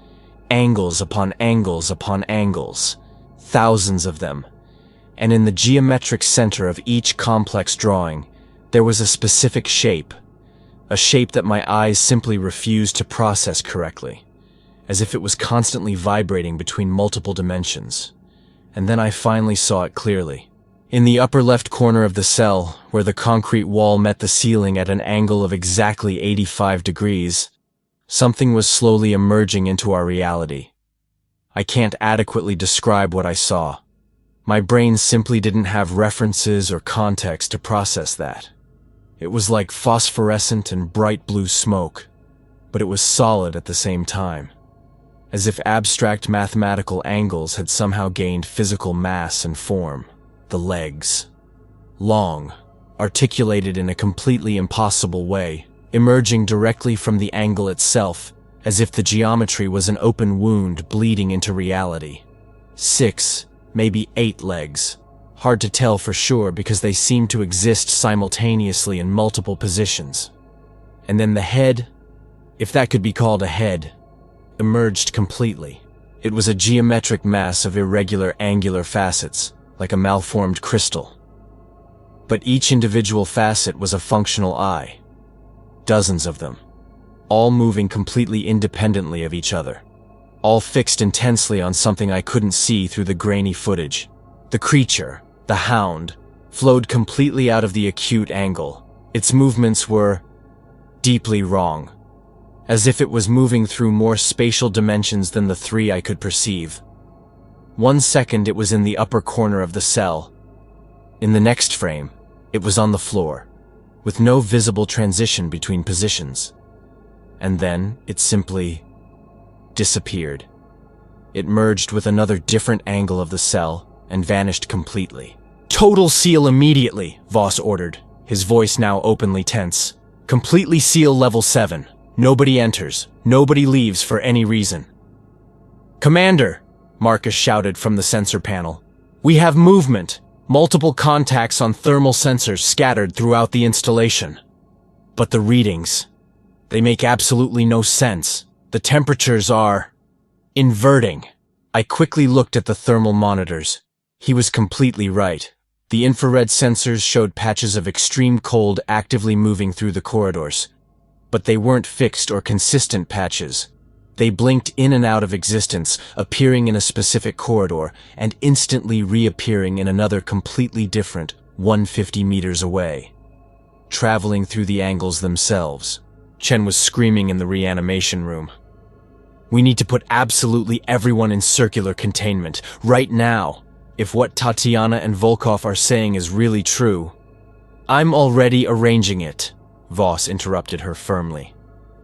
Angles upon angles upon angles. Thousands of them. And in the geometric center of each complex drawing, there was a specific shape. A shape that my eyes simply refused to process correctly, as if it was constantly vibrating between multiple dimensions. And then I finally saw it clearly. In the upper left corner of the cell, where the concrete wall met the ceiling at an angle of exactly 85 degrees, something was slowly emerging into our reality. I can't adequately describe what I saw. My brain simply didn't have references or context to process that. It was like phosphorescent and bright blue smoke, but it was solid at the same time, as if abstract mathematical angles had somehow gained physical mass and form. The legs. Long, articulated in a completely impossible way, emerging directly from the angle itself, as if the geometry was an open wound bleeding into reality. 6, maybe 8 legs. Hard to tell for sure because they seemed to exist simultaneously in multiple positions. And then the head, if that could be called a head, emerged completely. It was a geometric mass of irregular angular facets, like a malformed crystal. But each individual facet was a functional eye. Dozens of them, all moving completely independently of each other, all fixed intensely on something I couldn't see through the grainy footage. The creature, the hound, flowed completely out of the acute angle. Its movements were deeply wrong, as if it was moving through more spatial dimensions than the 3 I could perceive. 1 second it was in the upper corner of the cell. In the next frame, it was on the floor, with no visible transition between positions. And then it simply disappeared. It merged with another different angle of the cell and vanished completely. "Total seal immediately," Voss ordered, his voice now openly tense. "Completely seal level 7. Nobody enters, nobody leaves for any reason." "Commander," Marcus shouted from the sensor panel, "we have movement. Multiple contacts on thermal sensors scattered throughout the installation. But the readings, they make absolutely no sense. The temperatures are inverting." I quickly looked at the thermal monitors. He was completely right. The infrared sensors showed patches of extreme cold actively moving through the corridors. But they weren't fixed or consistent patches. They blinked in and out of existence, appearing in a specific corridor and instantly reappearing in another completely different 150 meters away. Traveling through the angles themselves. Chen was screaming in the reanimation room. "We need to put absolutely everyone in circular containment, right now, if what Tatiana and Volkov are saying is really true." "I'm already arranging it," Voss interrupted her firmly.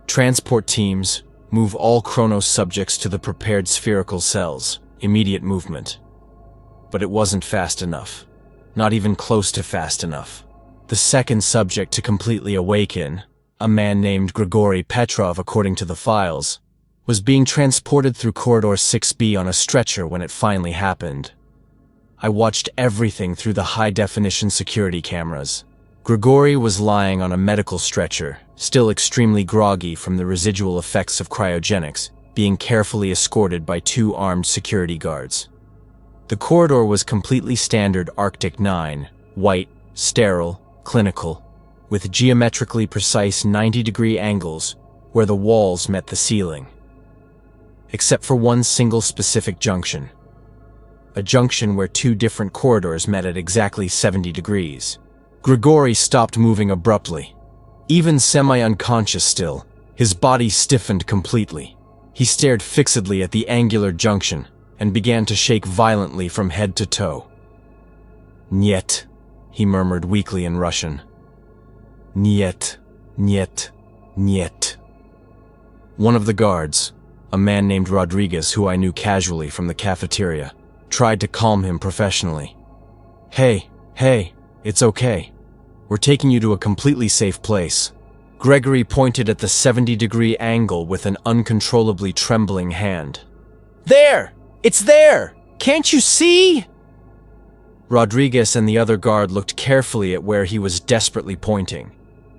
"Transport teams, move all Chronos subjects to the prepared spherical cells. Immediate movement." But it wasn't fast enough. Not even close to fast enough. The second subject to completely awaken, a man named Grigory Petrov according to the files, was being transported through Corridor 6B on a stretcher when it finally happened. I watched everything through the high-definition security cameras. Grigory was lying on a medical stretcher, still extremely groggy from the residual effects of cryogenics, being carefully escorted by 2 armed security guards. The corridor was completely standard Arctic 9, white, sterile, clinical, with geometrically precise 90-degree angles where the walls met the ceiling. Except for one single specific junction. A junction where 2 different corridors met at exactly 70 degrees. Grigory stopped moving abruptly. Even semi-unconscious still, his body stiffened completely. He stared fixedly at the angular junction and began to shake violently from head to toe. "Niet," he murmured weakly in Russian. "Niet, niet, niet." One of the guards, a man named Rodriguez who I knew casually from the cafeteria, tried to calm him professionally. Hey, it's okay. We're taking you to a completely safe place." Gregory pointed at the 70-degree angle with an uncontrollably trembling hand. "There! It's there! Can't you see?" Rodriguez and the other guard looked carefully at where he was desperately pointing.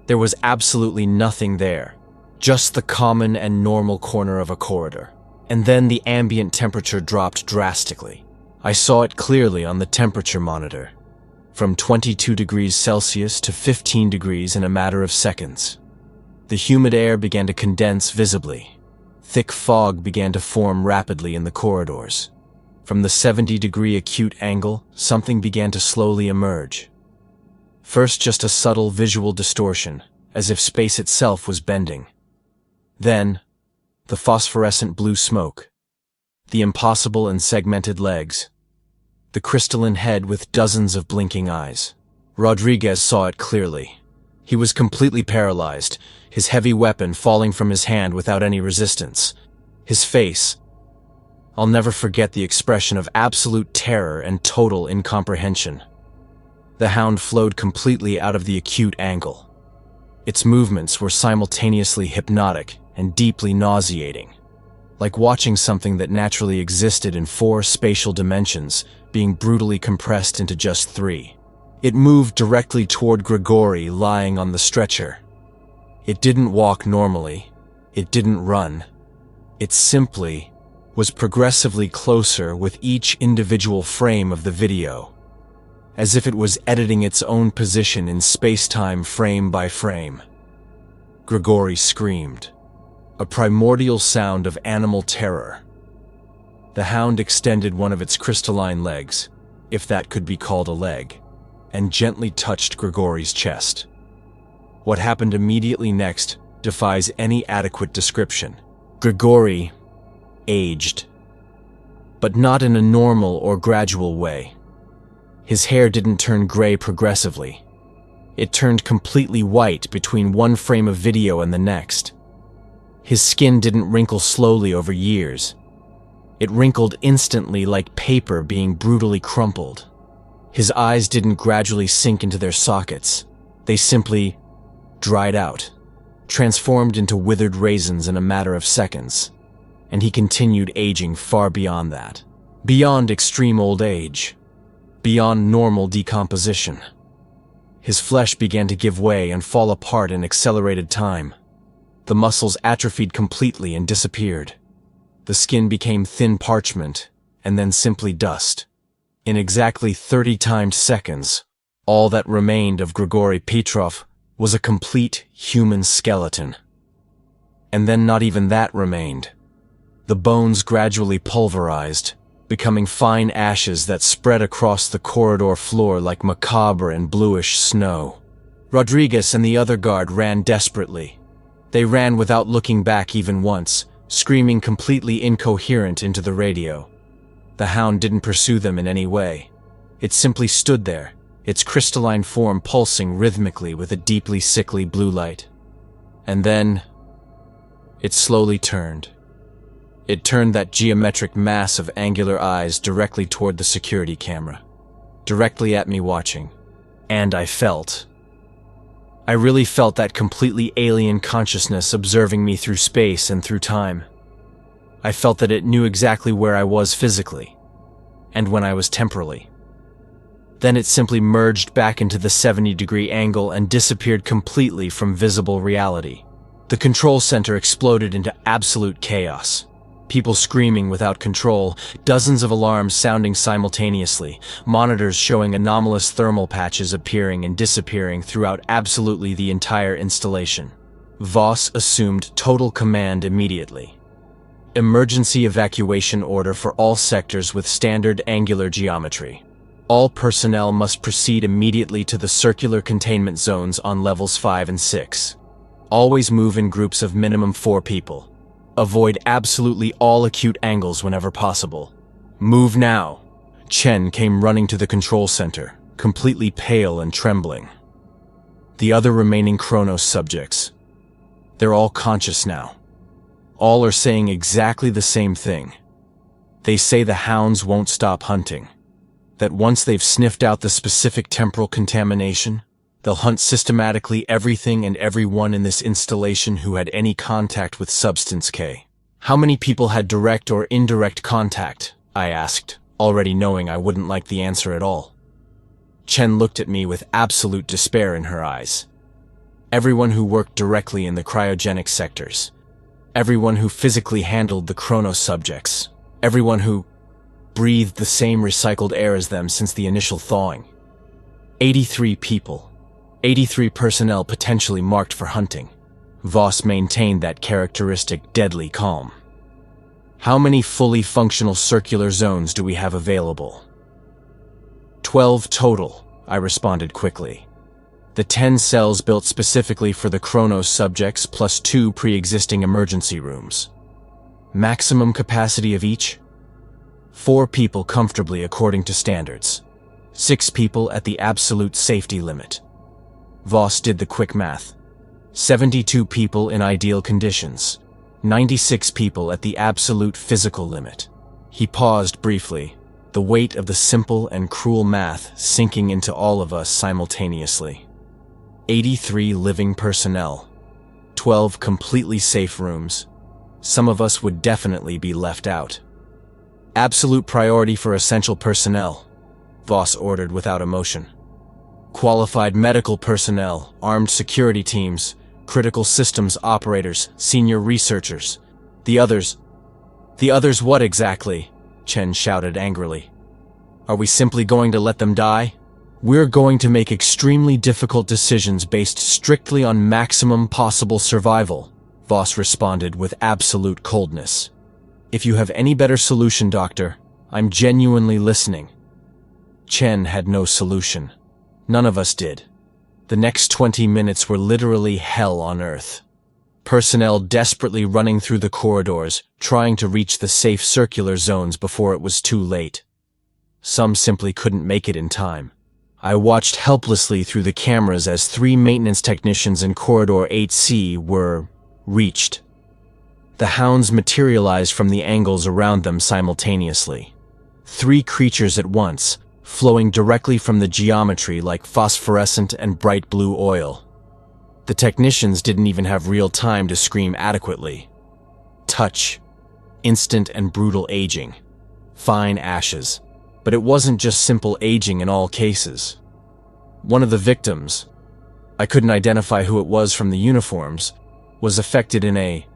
There was absolutely nothing there, just the common and normal corner of a corridor. And then the ambient temperature dropped drastically. I saw it clearly on the temperature monitor, from 22 degrees Celsius to 15 degrees in a matter of seconds. The humid air began to condense visibly. Thick fog began to form rapidly in the corridors. From the 70-degree acute angle, something began to slowly emerge. First, just a subtle visual distortion, as if space itself was bending. Then, the phosphorescent blue smoke, the impossible and segmented legs, the crystalline head with dozens of blinking eyes. Rodriguez saw it clearly. He was completely paralyzed, his heavy weapon falling from his hand without any resistance. His face, I'll never forget the expression of absolute terror and total incomprehension. The hound flowed completely out of the acute angle. Its movements were simultaneously hypnotic and deeply nauseating, like watching something that naturally existed in 4 spatial dimensions being brutally compressed into just 3. It moved directly toward Grigori lying on the stretcher. It didn't walk normally. It didn't run. It simply was progressively closer with each individual frame of the video, as if it was editing its own position in space-time frame by frame. Grigori screamed, a primordial sound of animal terror. The hound extended one of its crystalline legs, if that could be called a leg, and gently touched Grigori's chest. What happened immediately next defies any adequate description. Grigori aged, but not in a normal or gradual way. His hair didn't turn gray progressively. It turned completely white between one frame of video and the next. His skin didn't wrinkle slowly over years. It wrinkled instantly like paper being brutally crumpled. His eyes didn't gradually sink into their sockets. They simply dried out, transformed into withered raisins in a matter of seconds. And he continued aging far beyond that. Beyond extreme old age. Beyond normal decomposition. His flesh began to give way and fall apart in accelerated time. The muscles atrophied completely and disappeared. The skin became thin parchment, and then simply dust. In exactly 30 timed seconds, all that remained of Grigory Petrov was a complete human skeleton. And then not even that remained. The bones gradually pulverized, becoming fine ashes that spread across the corridor floor like macabre and bluish snow. Rodriguez and the other guard ran desperately. They ran without looking back even once, screaming completely incoherent into the radio. The hound didn't pursue them in any way. It simply stood there, its crystalline form pulsing rhythmically with a deeply sickly blue light. And then, it slowly turned. It turned that geometric mass of angular eyes directly toward the security camera, directly at me watching. And I really felt that completely alien consciousness observing me through space and through time. I felt that it knew exactly where I was physically, and when I was temporally. Then it simply merged back into the 70-degree angle and disappeared completely from visible reality. The control center exploded into absolute chaos. People screaming without control, dozens of alarms sounding simultaneously, monitors showing anomalous thermal patches appearing and disappearing throughout absolutely the entire installation. Voss assumed total command immediately. Emergency evacuation order for all sectors with standard angular geometry. All personnel must proceed immediately to the circular containment zones on levels 5 and 6. Always move in groups of minimum 4 people. Avoid absolutely all acute angles whenever possible. Move now. Chen came running to the control center, completely pale and trembling. The other remaining Chronos subjects. They're all conscious now. All are saying exactly the same thing. They say the hounds won't stop hunting. That once they've sniffed out the specific temporal contamination, they'll hunt systematically everything and everyone in this installation who had any contact with Substance K. How many people had direct or indirect contact? I asked, already knowing I wouldn't like the answer at all. Chen looked at me with absolute despair in her eyes. Everyone who worked directly in the cryogenic sectors. Everyone who physically handled the Chronos subjects. Everyone who breathed the same recycled air as them since the initial thawing. 83 people. 83 personnel potentially marked for hunting. Voss maintained that characteristic deadly calm. How many fully functional circular zones do we have available? 12 total, I responded quickly. The 10 cells built specifically for the Chronos subjects plus 2 pre-existing emergency rooms. Maximum capacity of each? 4 people comfortably according to standards. 6 people at the absolute safety limit. Voss did the quick math. 72 people in ideal conditions. 96 people at the absolute physical limit. He paused briefly, the weight of the simple and cruel math sinking into all of us simultaneously. 83 living personnel. 12 completely safe rooms. Some of us would definitely be left out. Absolute priority for essential personnel, Voss ordered without emotion. Qualified medical personnel, armed security teams, critical systems operators, senior researchers. The others what exactly? Chen shouted angrily. Are we simply going to let them die? We're going to make extremely difficult decisions based strictly on maximum possible survival, Voss responded with absolute coldness. If you have any better solution, Doctor, I'm genuinely listening. Chen had no solution. None of us did. The next 20 minutes were literally hell on earth. Personnel desperately running through the corridors, trying to reach the safe circular zones before it was too late. Some simply couldn't make it in time. I watched helplessly through the cameras as 3 maintenance technicians in Corridor 8C were reached. The hounds materialized from the angles around them simultaneously. 3 creatures at once, flowing directly from the geometry like phosphorescent and bright blue oil. The technicians didn't even have real time to scream adequately. Touch. Instant and brutal aging. Fine ashes. But it wasn't just simple aging in all cases. One of the victims, I couldn't identify who it was from the uniforms, was affected in a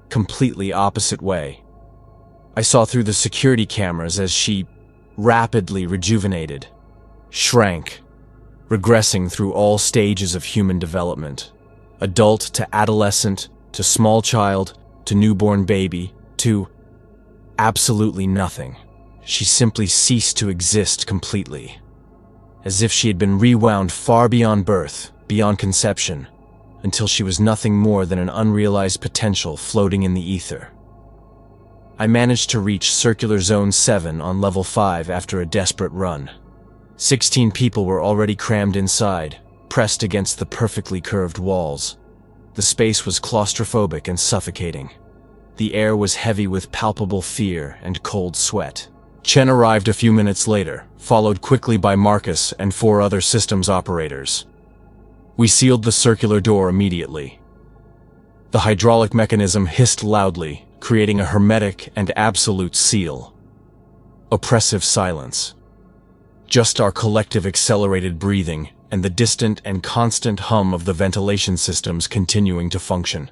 completely opposite way. I saw through the security cameras as she rapidly rejuvenated, shrank, regressing through all stages of human development. Adult to adolescent, to small child, to newborn baby, to absolutely nothing. She simply ceased to exist completely, as if she had been rewound far beyond birth, beyond conception, until she was nothing more than an unrealized potential floating in the ether. I managed to reach Circular Zone 7 on level 5 after a desperate run. 16 people were already crammed inside, pressed against the perfectly curved walls. The space was claustrophobic and suffocating. The air was heavy with palpable fear and cold sweat. Chen arrived a few minutes later, followed quickly by Marcus and 4 other systems operators. We sealed the circular door immediately. The hydraulic mechanism hissed loudly, creating a hermetic and absolute seal. Oppressive silence. Just our collective accelerated breathing and the distant and constant hum of the ventilation systems continuing to function.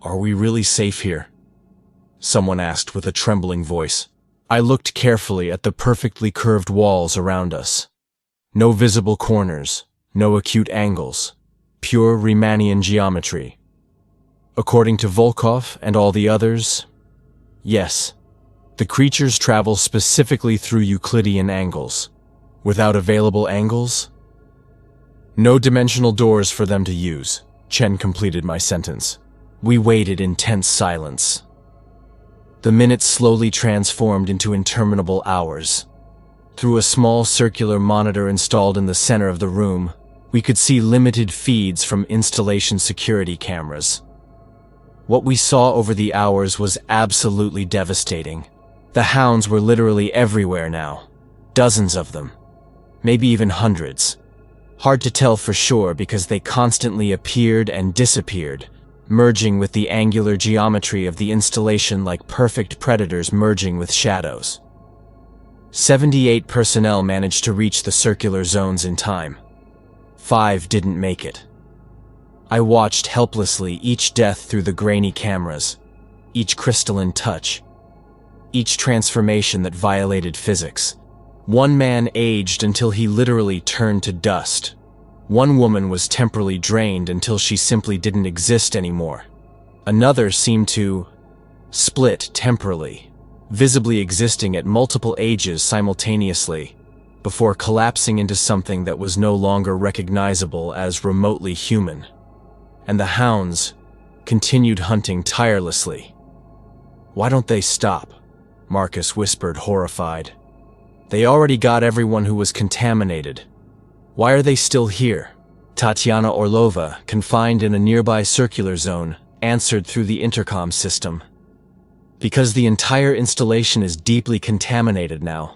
"Are we really safe here?" someone asked with a trembling voice. I looked carefully at the perfectly curved walls around us. No visible corners, no acute angles, pure Riemannian geometry. According to Volkov and all the others, yes, The creatures travel specifically through Euclidean angles. Without available angles? No dimensional doors for them to use. Chen completed my sentence. We waited in tense silence. The minutes slowly transformed into interminable hours. Through a small circular monitor installed in the center of the room, we could see limited feeds from installation security cameras. What we saw over the hours was absolutely devastating. The hounds were literally everywhere now. Dozens of them. Maybe even hundreds. Hard to tell for sure because they constantly appeared and disappeared, merging with the angular geometry of the installation like perfect predators merging with shadows. 78 personnel managed to reach the circular zones in time. 5 didn't make it. I watched helplessly each death through the grainy cameras, each crystalline touch, each transformation that violated physics. One man aged until he literally turned to dust. One woman was temporally drained until she simply didn't exist anymore. Another seemed to split temporally, visibly existing at multiple ages simultaneously, before collapsing into something that was no longer recognizable as remotely human. And the hounds continued hunting tirelessly. "Why don't they stop?" Marcus whispered, horrified. "They already got everyone who was contaminated. Why are they still here?" Tatiana Orlova, confined in a nearby circular zone, answered through the intercom system. "Because the entire installation is deeply contaminated now.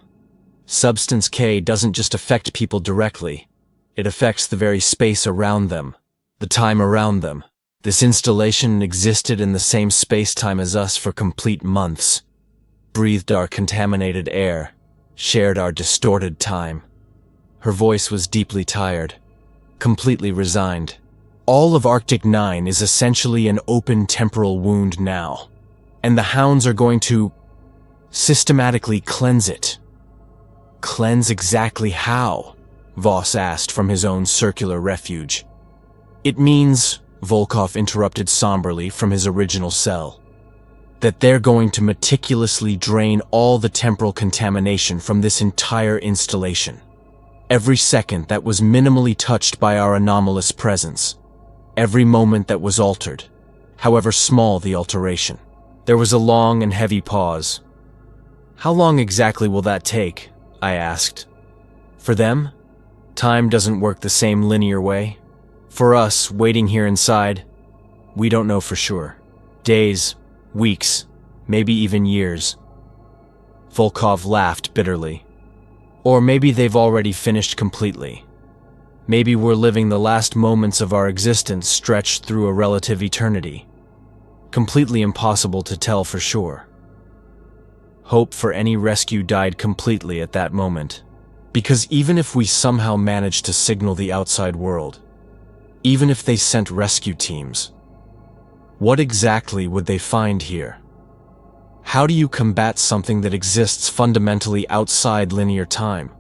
Substance K doesn't just affect people directly. It affects the very space around them, the time around them. This installation existed in the same space-time as us for complete months, breathed our contaminated air, shared our distorted time." Her voice was deeply tired, completely resigned. "All of Arctic 9 is essentially an open temporal wound now, and the hounds are going to systematically cleanse it." "Cleanse exactly how?" Voss asked from his own circular refuge. "It means," Volkov interrupted somberly from his original cell, "that they're going to meticulously drain all the temporal contamination from this entire installation. Every second that was minimally touched by our anomalous presence. Every moment that was altered, however small the alteration." There was a long and heavy pause. "How long exactly will that take?" I asked. "For them? Time doesn't work the same linear way. For us, waiting here inside, we don't know for sure. Days, weeks, maybe even years." Volkov laughed bitterly. "Or maybe they've already finished completely. Maybe we're living the last moments of our existence stretched through a relative eternity. Completely impossible to tell for sure." Hope for any rescue died completely at that moment. Because even if we somehow managed to signal the outside world, even if they sent rescue teams, what exactly would they find here? How do you combat something that exists fundamentally outside linear time?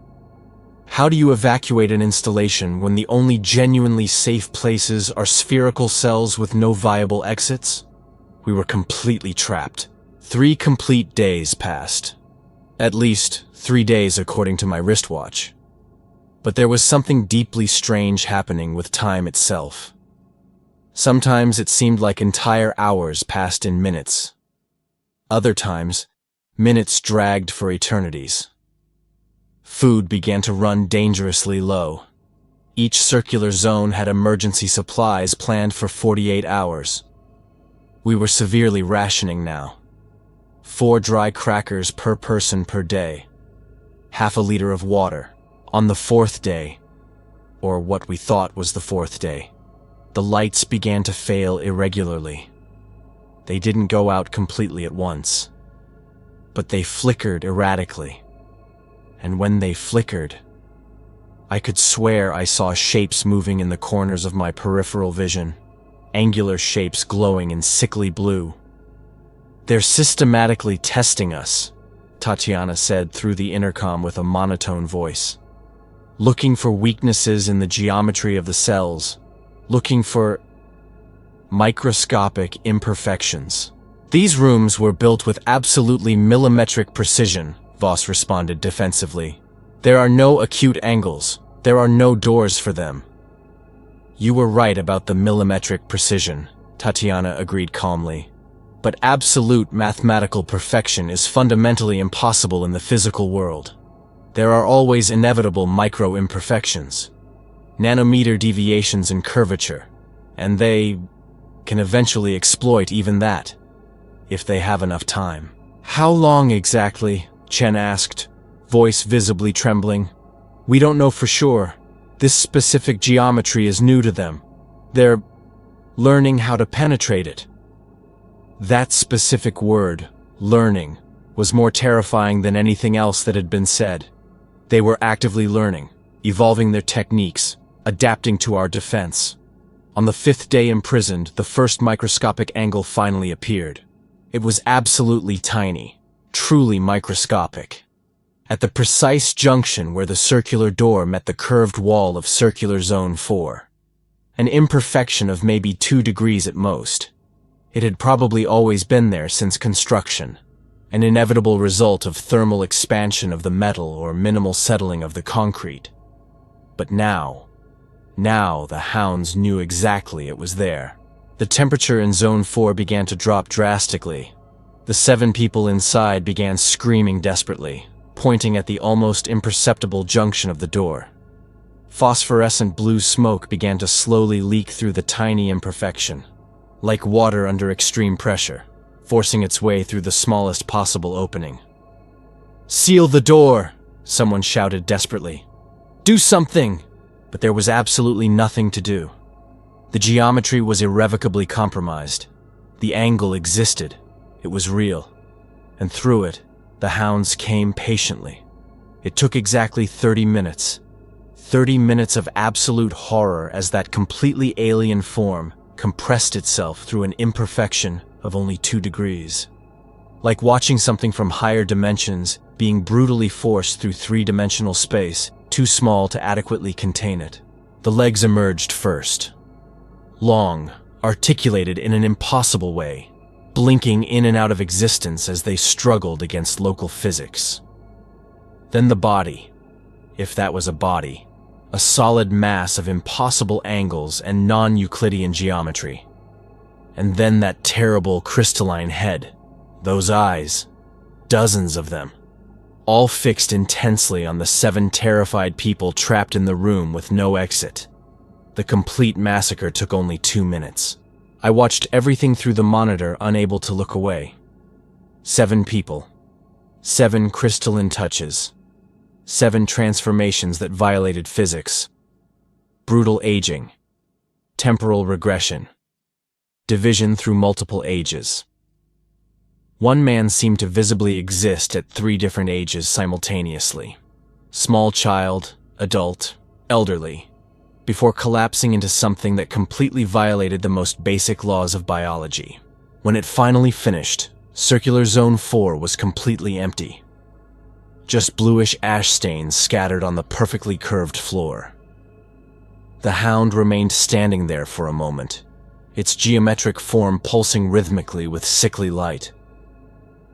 How do you evacuate an installation when the only genuinely safe places are spherical cells with no viable exits? We were completely trapped. 3 complete days passed. At least 3 days according to my wristwatch. But there was something deeply strange happening with time itself. Sometimes it seemed like entire hours passed in minutes. Other times, minutes dragged for eternities. Food began to run dangerously low. Each circular zone had emergency supplies planned for 48 hours. We were severely rationing now. 4 dry crackers per person per day. Half a liter of water. On the 4th day, or what we thought was the 4th day, the lights began to fail irregularly. They didn't go out completely at once, but they flickered erratically. And when they flickered, I could swear I saw shapes moving in the corners of my peripheral vision, angular shapes glowing in sickly blue. "They're systematically testing us," Tatiana said through the intercom with a monotone voice. "Looking for weaknesses in the geometry of the cells, looking for microscopic imperfections." These rooms were built with absolutely millimetric precision, Voss responded defensively. There are no acute angles. There are no doors for them. You were right about the millimetric precision, Tatiana agreed calmly. But absolute mathematical perfection is fundamentally impossible in the physical world. There are always inevitable micro-imperfections, nanometer deviations in curvature, and they can eventually exploit even that, if they have enough time. How long exactly? Chen asked, voice visibly trembling. We don't know for sure. This specific geometry is new to them. They're learning how to penetrate it. That specific word, learning, was more terrifying than anything else that had been said. They were actively learning, evolving their techniques, adapting to our defense. On the 5th day imprisoned, the first microscopic angle finally appeared. It was absolutely tiny, truly microscopic. At the precise junction where the circular door met the curved wall of circular zone 4. An imperfection of maybe 2 degrees at most. It had probably always been there since construction, an inevitable result of thermal expansion of the metal or minimal settling of the concrete. But now the hounds knew exactly it was there. The temperature in Zone 4 began to drop drastically. The 7 people inside began screaming desperately, pointing at the almost imperceptible junction of the door. Phosphorescent blue smoke began to slowly leak through the tiny imperfection, like water under extreme pressure, forcing its way through the smallest possible opening. "Seal the door!" someone shouted desperately. "Do something!" But there was absolutely nothing to do. The geometry was irrevocably compromised. The angle existed. It was real. And through it, the hounds came patiently. It took exactly 30 minutes. 30 minutes of absolute horror as that completely alien form compressed itself through an imperfection of only 2 degrees. Like watching something from higher dimensions being brutally forced through 3-dimensional space, too small to adequately contain it. The legs emerged first. Long, articulated in an impossible way, blinking in and out of existence as they struggled against local physics. Then the body, if that was a body, a solid mass of impossible angles and non-Euclidean geometry. And then that terrible crystalline head, those eyes, dozens of them, all fixed intensely on the 7 terrified people trapped in the room with no exit. The complete massacre took only 2 minutes. I watched everything through the monitor, unable to look away. 7 people. 7 crystalline touches. 7 transformations that violated physics. Brutal aging. Temporal regression. Division through multiple ages. One man seemed to visibly exist at 3 different ages simultaneously. Small child, adult, elderly, before collapsing into something that completely violated the most basic laws of biology. When it finally finished, Circular Zone 4 was completely empty. Just bluish ash stains scattered on the perfectly curved floor. The hound remained standing there for a moment, its geometric form pulsing rhythmically with sickly light.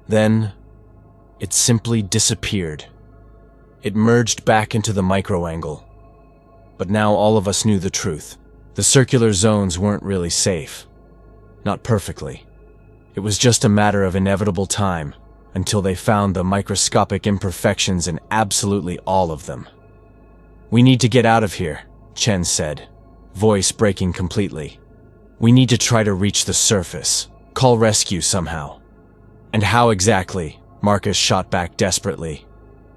Then, it simply disappeared. It merged back into the micro-angle. But now all of us knew the truth. The circular zones weren't really safe. Not perfectly. It was just a matter of inevitable time until they found the microscopic imperfections in absolutely all of them. "We need to get out of here," Chen said, voice breaking completely. "We need to try to reach the surface. Call rescue somehow." "And how exactly?" Marcus shot back desperately.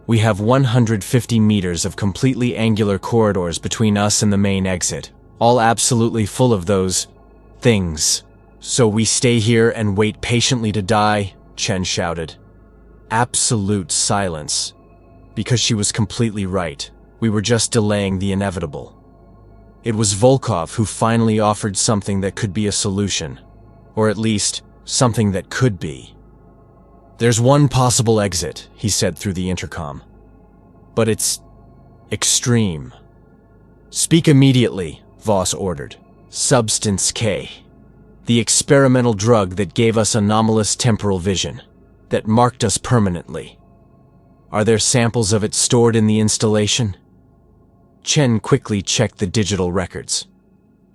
"We have 150 meters of completely angular corridors between us and the main exit, all absolutely full of those things. So we stay here and wait patiently to die?" Chen shouted. Absolute silence. Because she was completely right. We were just delaying the inevitable. It was Volkov who finally offered something that could be a solution. Or at least, something that could be. "There's one possible exit," he said through the intercom. "But it's extreme." "Speak immediately," Voss ordered. "Substance K." The experimental drug that gave us anomalous temporal vision, that marked us permanently. Are there samples of it stored in the installation? Chen quickly checked the digital records.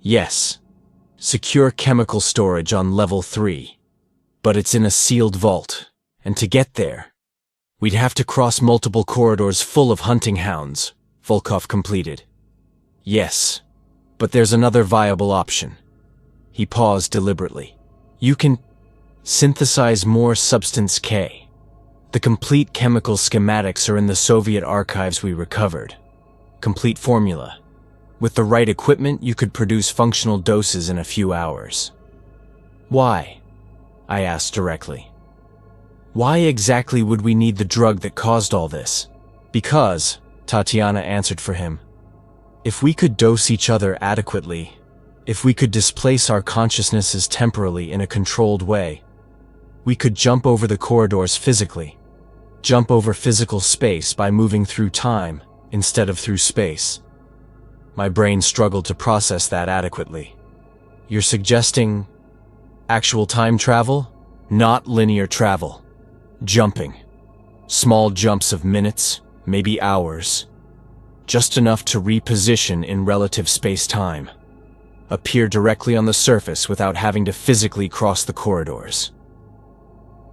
Yes. Secure chemical storage on level 3. But it's in a sealed vault, and to get there, we'd have to cross multiple corridors full of hunting hounds, Volkov completed. Yes, but there's another viable option. He paused deliberately. You can synthesize more substance K. The complete chemical schematics are in the Soviet archives we recovered. Complete formula. With the right equipment, you could produce functional doses in a few hours. Why? I asked directly. Why exactly would we need the drug that caused all this? Because, Tatiana answered for him, if we could dose each other adequately, if we could displace our consciousnesses temporally in a controlled way, we could jump over the corridors physically, jump over physical space by moving through time instead of through space. My brain struggled to process that adequately. You're suggesting actual time travel? Not linear travel. Jumping. Small jumps of minutes, maybe hours. Just enough to reposition in relative space-time. Appear directly on the surface without having to physically cross the corridors.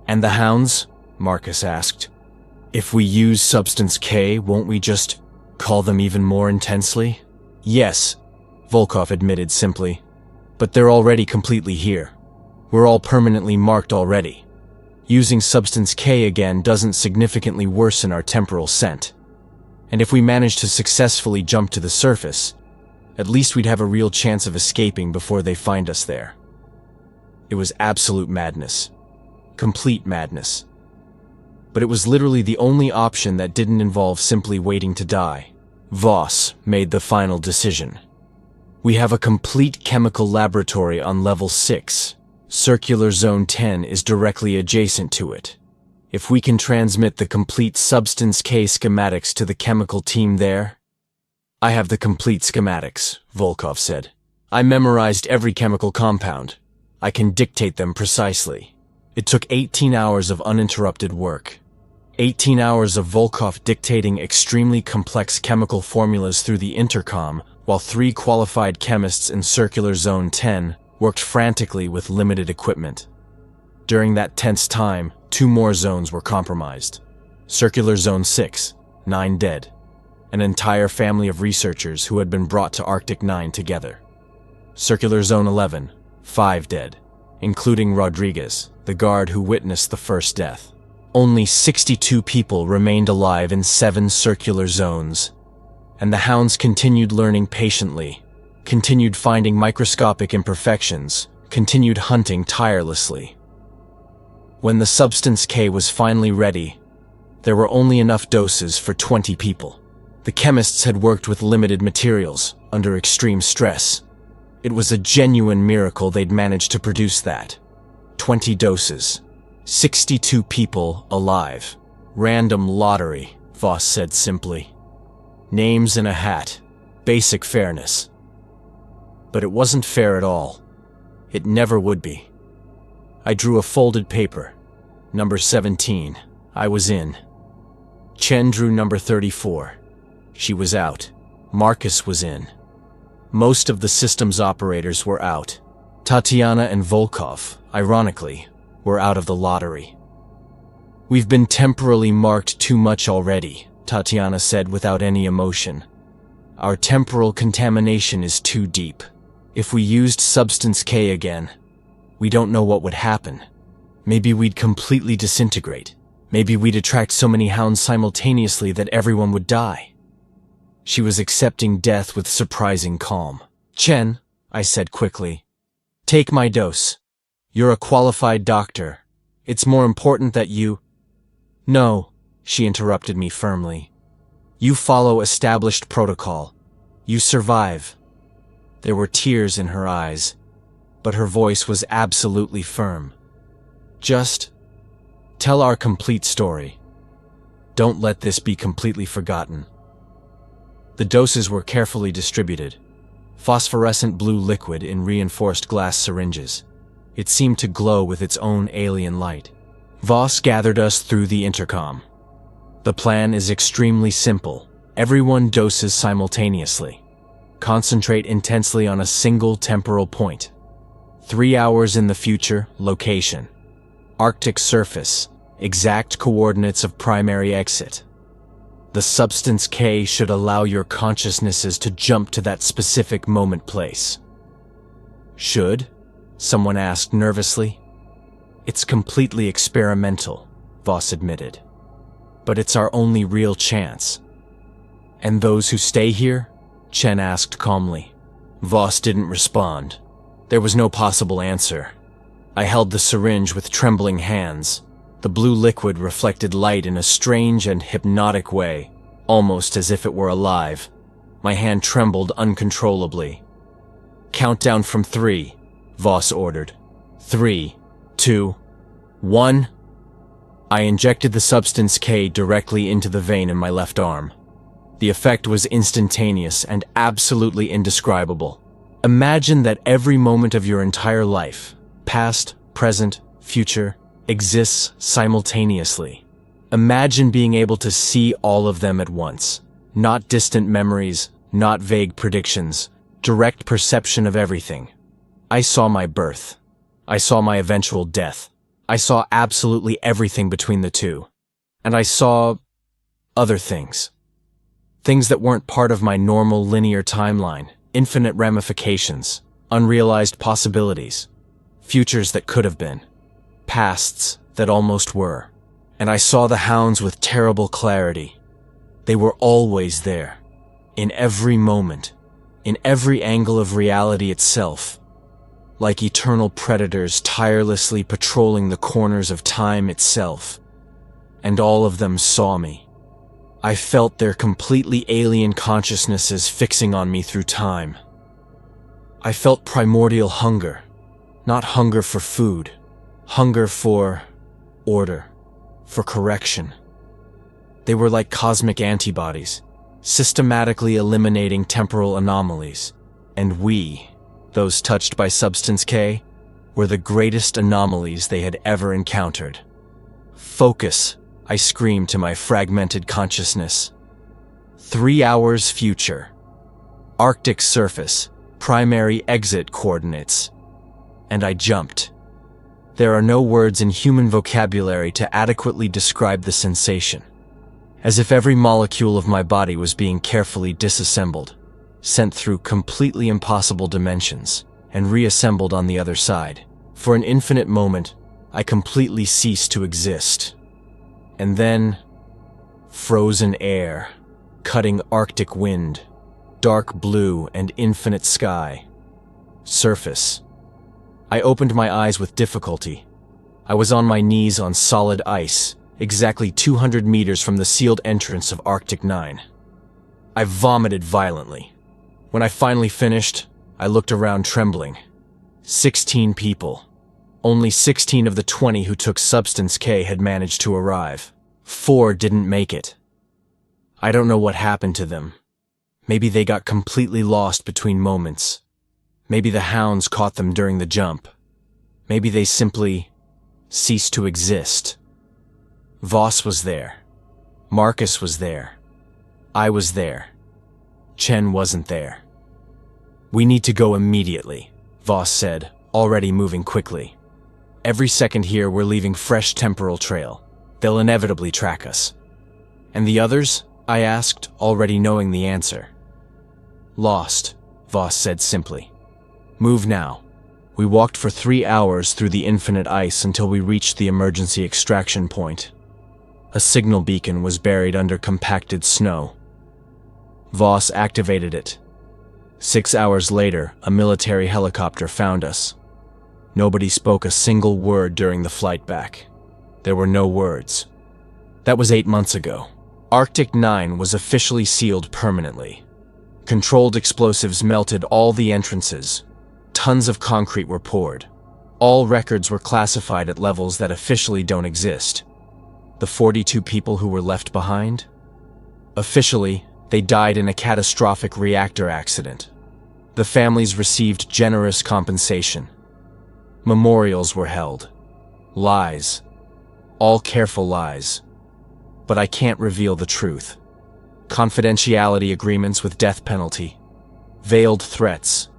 And the hounds? Marcus asked. If we use substance K, won't we just call them even more intensely? Yes, Volkov admitted simply. But they're already completely here. We're all permanently marked already. Using substance K again doesn't significantly worsen our temporal scent. And if we manage to successfully jump to the surface, at least we'd have a real chance of escaping before they find us there. It was absolute madness. Complete madness. But it was literally the only option that didn't involve simply waiting to die. Voss made the final decision. We have a complete chemical laboratory on level 6. Circular Zone 10 is directly adjacent to it. If we can transmit the complete Substance K schematics to the chemical team there... I have the complete schematics, Volkov said. I memorized every chemical compound. I can dictate them precisely. It took 18 hours of uninterrupted work. 18 hours of Volkov dictating extremely complex chemical formulas through the intercom, while 3 qualified chemists in Circular Zone 10 worked frantically with limited equipment. During that tense time, 2 more zones were compromised. Circular Zone 6, 9 dead. An entire family of researchers who had been brought to Arctic 9 together. Circular Zone 11, 5 dead, including Rodriguez, the guard who witnessed the first death. Only 62 people remained alive in 7 circular zones, and the hounds continued learning patiently, continued finding microscopic imperfections, continued hunting tirelessly. When the substance K was finally ready, there were only enough doses for 20 people. The chemists had worked with limited materials, under extreme stress. It was a genuine miracle they'd managed to produce that. 20 doses. 62 people alive. Random lottery, Voss said simply. Names in a hat. Basic fairness. But it wasn't fair at all. It never would be. I drew a folded paper. Number 17. I was in. Chen drew number 34. She was out. Marcus was in. Most of the system's operators were out. Tatiana and Volkov, ironically, were out of the lottery. We've been temporally marked too much already, Tatiana said without any emotion. Our temporal contamination is too deep. If we used Substance K again, we don't know what would happen. Maybe we'd completely disintegrate. Maybe we'd attract so many hounds simultaneously that everyone would die. She was accepting death with surprising calm. Chen, I said quickly, take my dose. You're a qualified doctor. It's more important that you... No, she interrupted me firmly. You follow established protocol. You survive. There were tears in her eyes, but her voice was absolutely firm. Just tell our complete story. Don't let this be completely forgotten. The doses were carefully distributed. Phosphorescent blue liquid in reinforced glass syringes. It seemed to glow with its own alien light. Voss gathered us through the intercom. The plan is extremely simple. Everyone doses simultaneously. Concentrate intensely on a single temporal point. 3 hours in the future, location. Arctic surface, exact coordinates of primary exit. The substance K should allow your consciousnesses to jump to that specific moment place. Should? Someone asked nervously. It's completely experimental, Voss admitted. But it's our only real chance. And those who stay here? Chen asked calmly. Voss didn't respond. There was no possible answer. I held the syringe with trembling hands. The blue liquid reflected light in a strange and hypnotic way, almost as if it were alive. My hand trembled uncontrollably. Count down from 3, Voss ordered. 3, 2, 1. I injected the substance K directly into the vein in my left arm. The effect was instantaneous and absolutely indescribable. Imagine that every moment of your entire life, past, present, future, exists simultaneously. Imagine being able to see all of them at once. Not distant memories, not vague predictions, direct perception of everything. I saw my birth. I saw my eventual death. I saw absolutely everything between the two. And I saw other things. Things that weren't part of my normal linear timeline, infinite ramifications, unrealized possibilities, futures that could have been, pasts that almost were. And I saw the hounds with terrible clarity. They were always there, in every moment, in every angle of reality itself, like eternal predators tirelessly patrolling the corners of time itself. And all of them saw me. I felt their completely alien consciousnesses fixing on me through time. I felt primordial hunger, not hunger for food, hunger for order, for correction. They were like cosmic antibodies, systematically eliminating temporal anomalies, and we, those touched by Substance K, were the greatest anomalies they had ever encountered. Focus, I screamed to my fragmented consciousness. 3 hours future. Arctic surface, primary exit coordinates. And I jumped. There are no words in human vocabulary to adequately describe the sensation. As if every molecule of my body was being carefully disassembled, sent through completely impossible dimensions, and reassembled on the other side. For an infinite moment, I completely ceased to exist. And then, frozen air, cutting Arctic wind, dark blue and infinite sky. Surface. I opened my eyes with difficulty. I was on my knees on solid ice, exactly 200 meters from the sealed entrance of Arctic 9. I vomited violently. When I finally finished, I looked around trembling. 16 people. Only 16 of the 20 who took Substance K had managed to arrive. 4 didn't make it. I don't know what happened to them. Maybe they got completely lost between moments. Maybe the hounds caught them during the jump. Maybe they simply ceased to exist. Voss was there. Marcus was there. I was there. Chen wasn't there. We need to go immediately, Voss said, already moving quickly. Every second here we're leaving fresh temporal trail. They'll inevitably track us. And the others? I asked, already knowing the answer. Lost, Voss said simply. Move now. We walked for 3 hours through the infinite ice until we reached the emergency extraction point. A signal beacon was buried under compacted snow. Voss activated it. 6 hours later, a military helicopter found us. Nobody spoke a single word during the flight back. There were no words. That was 8 months ago. Arctic 9 was officially sealed permanently. Controlled explosives melted all the entrances. Tons of concrete were poured. All records were classified at levels that officially don't exist. The 42 people who were left behind? Officially, they died in a catastrophic reactor accident. The families received generous compensation. Memorials were held. Lies. All careful lies. But I can't reveal the truth. Confidentiality agreements with death penalty. Veiled threats.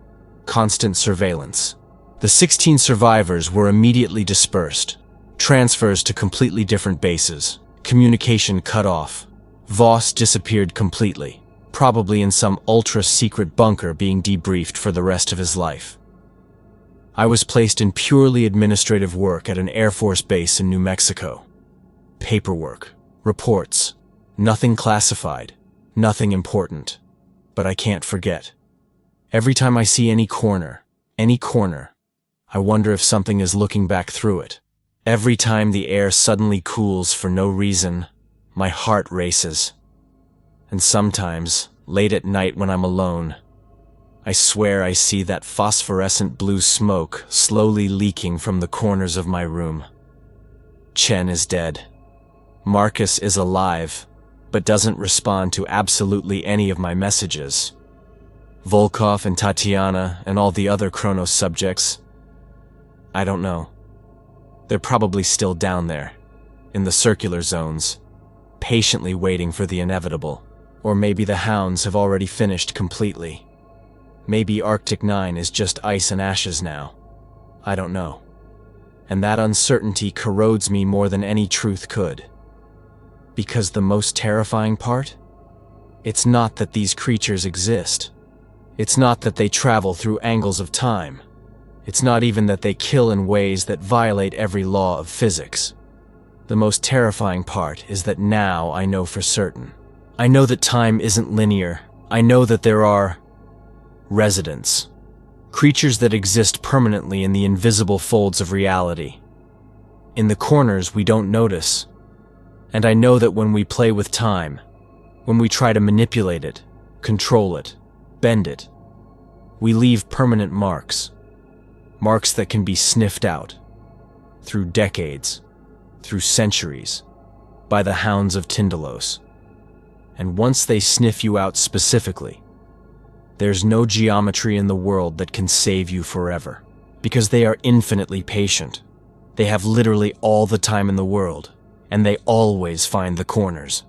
Constant surveillance. The 16 survivors were immediately dispersed. Transfers to completely different bases. Communication cut off. Voss disappeared completely, probably in some ultra-secret bunker being debriefed for the rest of his life. I was placed in purely administrative work at an Air Force base in New Mexico. Paperwork, reports, nothing classified, nothing important. But I can't forget. Every time I see any corner, I wonder if something is looking back through it. Every time the air suddenly cools for no reason, my heart races. And sometimes, late at night when I'm alone, I swear I see that phosphorescent blue smoke slowly leaking from the corners of my room. Chen is dead. Marcus is alive, but doesn't respond to absolutely any of my messages. Volkov and Tatiana and all the other Kronos subjects, I don't know. They're probably still down there, in the circular zones, patiently waiting for the inevitable. Or maybe the Hounds have already finished completely. Maybe Arctic 9 is just ice and ashes now. I don't know. And that uncertainty corrodes me more than any truth could. Because the most terrifying part? It's not that these creatures exist. It's not that they travel through angles of time. It's not even that they kill in ways that violate every law of physics. The most terrifying part is that now I know for certain. I know that time isn't linear. I know that there are residents. Creatures that exist permanently in the invisible folds of reality. In the corners we don't notice. And I know that when we play with time, when we try to manipulate it, control it, bend it, we leave permanent marks. Marks that can be sniffed out, through decades, through centuries, by the Hounds of Tindalos. And once they sniff you out specifically, there's no geometry in the world that can save you forever, because they are infinitely patient. They have literally all the time in the world, and they always find the corners.